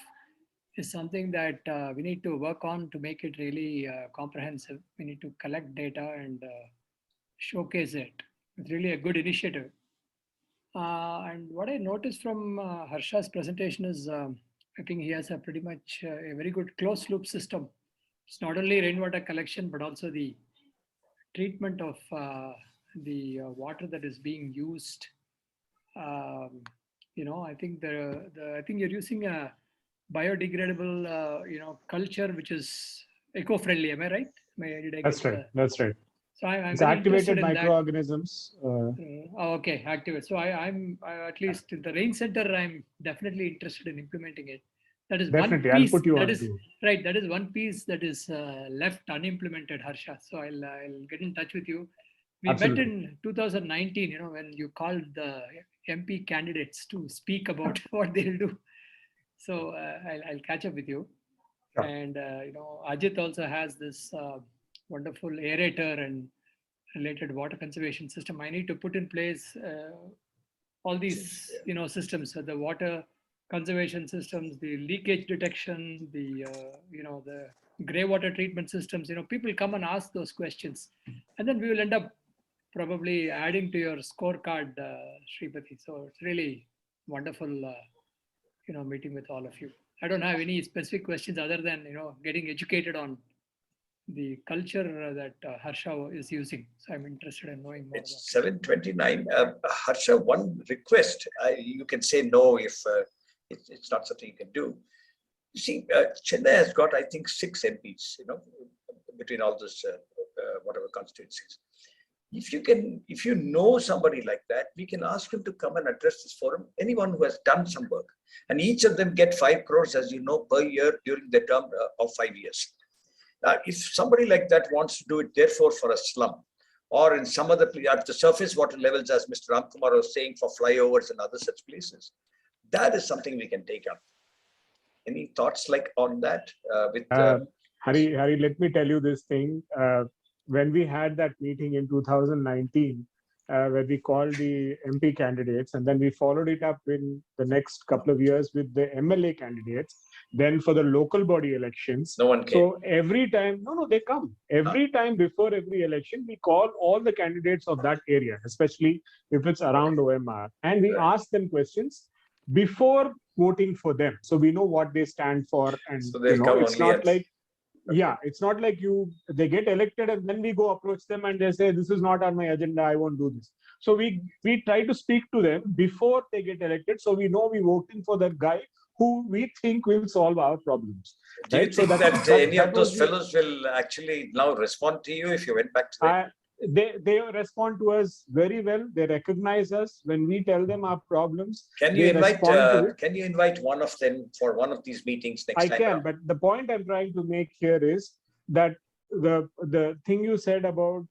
is something that we need to work on to make it really comprehensive. We need to collect data and showcase it. It's really a good initiative. And what I noticed from Harsha's presentation is, I think he has a pretty much a very good closed loop system. It's not only rainwater collection, but also the treatment of the water that is being used. I think I think you're using a biodegradable, culture which is eco-friendly. Am I right? That's right. That's right. So I'm it's very activated interested in microorganisms. Okay, activate. So I'm at least in the rain center, I'm definitely interested in implementing it. That is definitely, one piece. I'll put you that on is to. right. That is one piece that is left unimplemented, Harsha. So I'll get in touch with you. We Absolutely. met in 2019. When you called the MP candidates to speak about what they'll do. So I'll catch up with you. Sure. And Ajit also has this wonderful aerator and related water conservation system. I need to put in place all these systems, so the water conservation systems, the leakage detection, the the grey water treatment systems. People come and ask those questions, and then we will end up probably adding to your scorecard, Shripati. So it's really wonderful meeting with all of you. I don't have any specific questions other than getting educated on the culture that Harsha is using. So I'm interested in knowing more. It's 7:29. Harsha, one request. You can say no if it's not something you can do. You see, Chennai has got, I think, 6 MPs, between all this, whatever constituencies. If you know somebody like that, we can ask him to come and address this forum. Anyone who has done some work, and each of them get 5 crores, as you know, per year during the term of 5 years. If somebody like that wants to do it, therefore, for a slum, or in some other place, at the surface water levels, as Mr. Ramkumar was saying, for flyovers and other such places, that is something we can take up. Any thoughts on that? Hari, let me tell you this thing. When we had that meeting in 2019, where we called the MP candidates, and then we followed it up in the next couple of years with the MLA candidates. Then for the local body elections, no one came. So every time, they come. Every time before every election, we call all the candidates of that area, especially if it's around OMR, and we ask them questions. before voting for them. So we know what they stand for, and So they'll come it's only not at- like, yeah, it's not like they get elected and then we go approach them and they say, this is not on my agenda, I won't do this. So we try to speak to them before they get elected. So we know we're voting for that guy who we think will solve our problems. Do you Right? So think that any of those was the- fellows will actually now respond to you if you went back to them? They respond to us very well. They recognize us when we tell them our problems. Can you they invite respond to it. can you invite one of them for one of these meetings next I time? can, around? but the point I'm trying to make here is that the thing you said about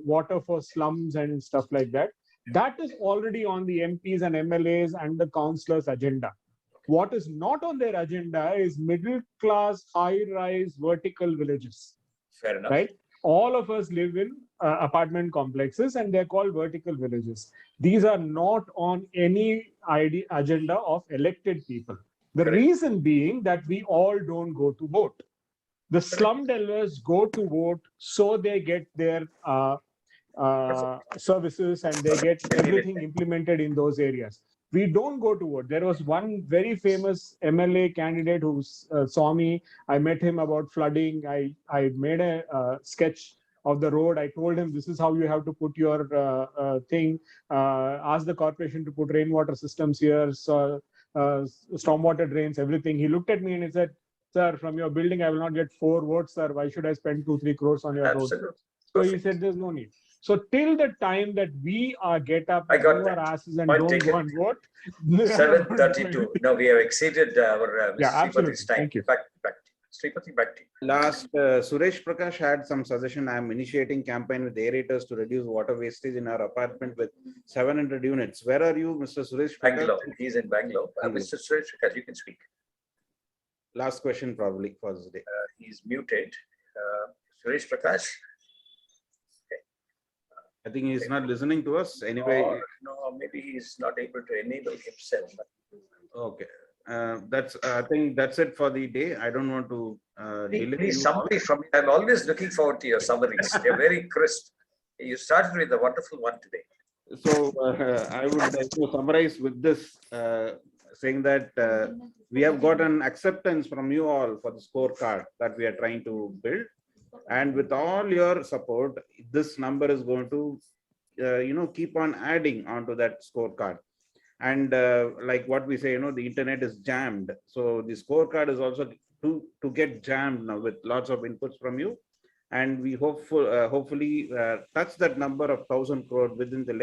water for slums and stuff like that, that is already on the MPs and MLAs and the councillors' agenda. What is not on their agenda is middle class, high rise, vertical villages. Fair enough. Right? All of us live in apartment complexes and they're called vertical villages. These are not on any agenda of elected people. The reason being that we all don't go to vote. The slum dwellers go to vote so they get their services and they get everything implemented in those areas. We don't go to vote. There was one very famous MLA candidate who saw me. I met him about flooding. I made a sketch of the road. I told him, this is how you have to put your thing. Ask the corporation to put rainwater systems here, so, stormwater drains, everything. He looked at me and he said, sir, from your building, I will not get 4 votes, sir. Why should I spend 2-3 crores on your road? So he said, there's no need. So till the time that we get up, move our asses and Point don't taken. go and vote. 7:32. No, we have exceeded our Yeah, absolutely. Sripati's time. Thank you. Back to Sripati, back to you. Last, Suresh Prakash had some suggestion. I am initiating campaign with aerators to reduce water wastage in our apartment with 700 units. Where are you, Mr. Suresh Prakash? Bangalore. He's in Bangalore. Mr. Suresh Prakash, you can speak. Last question probably for this day. He's muted. Suresh Prakash. I think he's not listening to us anyway. Or, no, maybe he's not able to enable himself. Okay. I think that's it for the day. I don't want to delay Please, you somebody from, I'm always looking forward to your summaries. They're very crisp. You started with a wonderful one today. So I would like to summarize with this, saying that we have got an acceptance from you all for the scorecard that we are trying to build. And with all your support, this number is going to, keep on adding onto that scorecard. And like what we say, the internet is jammed. So the scorecard is also to get jammed now with lots of inputs from you. And we hopefully touch that number of 1,000 crore within the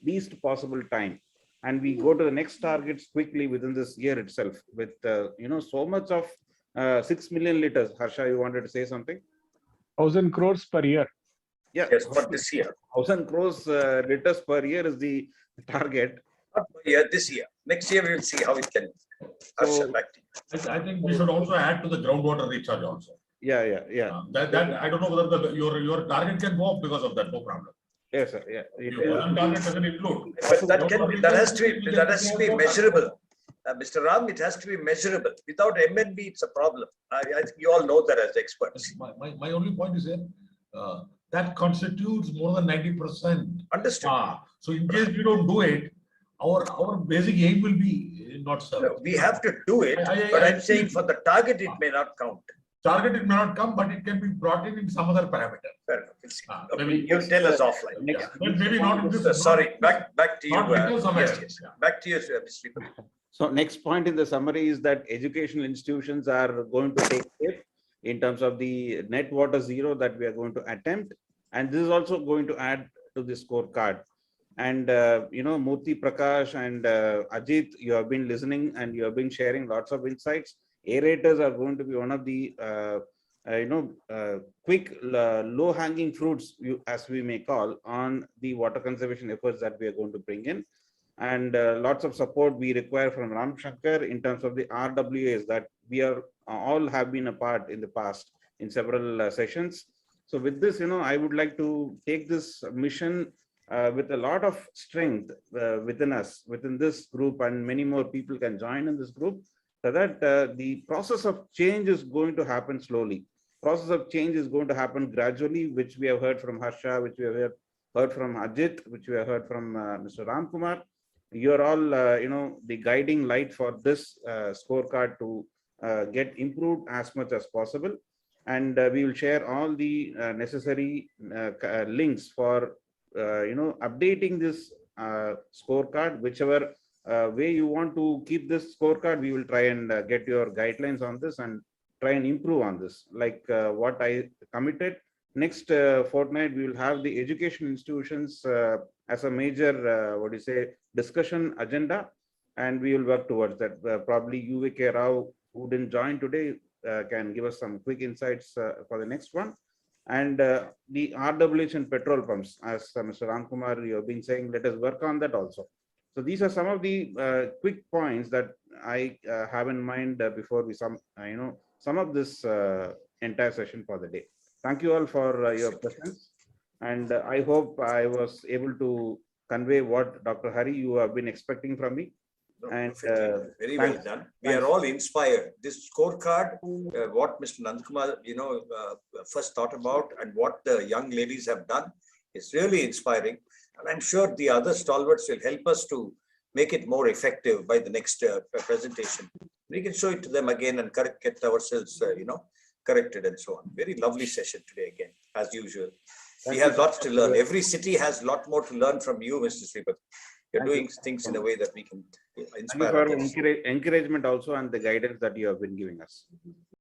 least possible time. And we go to the next targets quickly within this year itself with, so much of 6 million liters. Harsha, you wanted to say something? 1,000 crores per year. Yeah, yes, for this year. 1,000 crores liters per year is the target. Not per year, this year. Next year, we will see how it can. So, back to you. I think we should also add to the groundwater recharge also. Yeah. That I don't know whether your target can go up because of that. No problem. Yes, sir. Yeah. Your target doesn't include. But that has to be measurable. Mr. Ram, it has to be measurable. Without MNB, it's a problem. I think you all know that as experts. My only point is here, that constitutes more than 90%. Understood. So in case we don't do it, our basic aim will be not served. No, we have to do it, but I'm saying for the target, it may not count. Target it may not come, but it can be brought in some other parameter. Fair enough. We'll see. Maybe You'll tell us offline. Maybe not. Sorry, back to you. Yes. Back to you, Mr. So next point in the summary is that educational institutions are going to take shape in terms of the net water zero that we are going to attempt. And this is also going to add to the scorecard. And, Murthy Prakash and Ajit, you have been listening and you have been sharing lots of insights. Aerators are going to be one of the, quick, low-hanging fruits, as we may call, on the water conservation efforts that we are going to bring in. And lots of support we require from Ram Shankar in terms of the RWAs that we are all have been a part in the past in several sessions. So with this, I would like to take this mission with a lot of strength within us, within this group, and many more people can join in this group, so that the process of change is going to happen slowly. Process of change is going to happen gradually, which we have heard from Harsha, which we have heard from Ajit, which we have heard from Mr. Ram Kumar. you're all, the guiding light for this scorecard to get improved as much as possible. And we will share all the necessary links for, updating this scorecard, whichever way you want to keep this scorecard. We will try and get your guidelines on this and try and improve on this. Like what I committed, next fortnight, we will have the education institutions as a major, discussion agenda, and we will work towards that. Probably UVK Rao, who didn't join today, can give us some quick insights for the next one. And the RWH and petrol pumps, as Mr. Ramkumar, you have been saying, let us work on that also. So these are some of the quick points that I have in mind before we sum up this entire session for the day. Thank you all for your presence, and I hope I was able to convey what Dr. Hari you have been expecting from me. No, and very well done. We are all inspired. This scorecard, what Mr. Nandkumar, first thought about, and what the young ladies have done, is really inspiring. And I'm sure the other stalwarts will help us to make it more effective by the next presentation. We can show it to them again and get ourselves, corrected and so on. Very lovely session today again, as usual. We have lots to learn. Every city has a lot more to learn from you, Mr. Sripathi. You're doing things in a way that we can inspire. Thank you for encouragement also and the guidance that you have been giving us.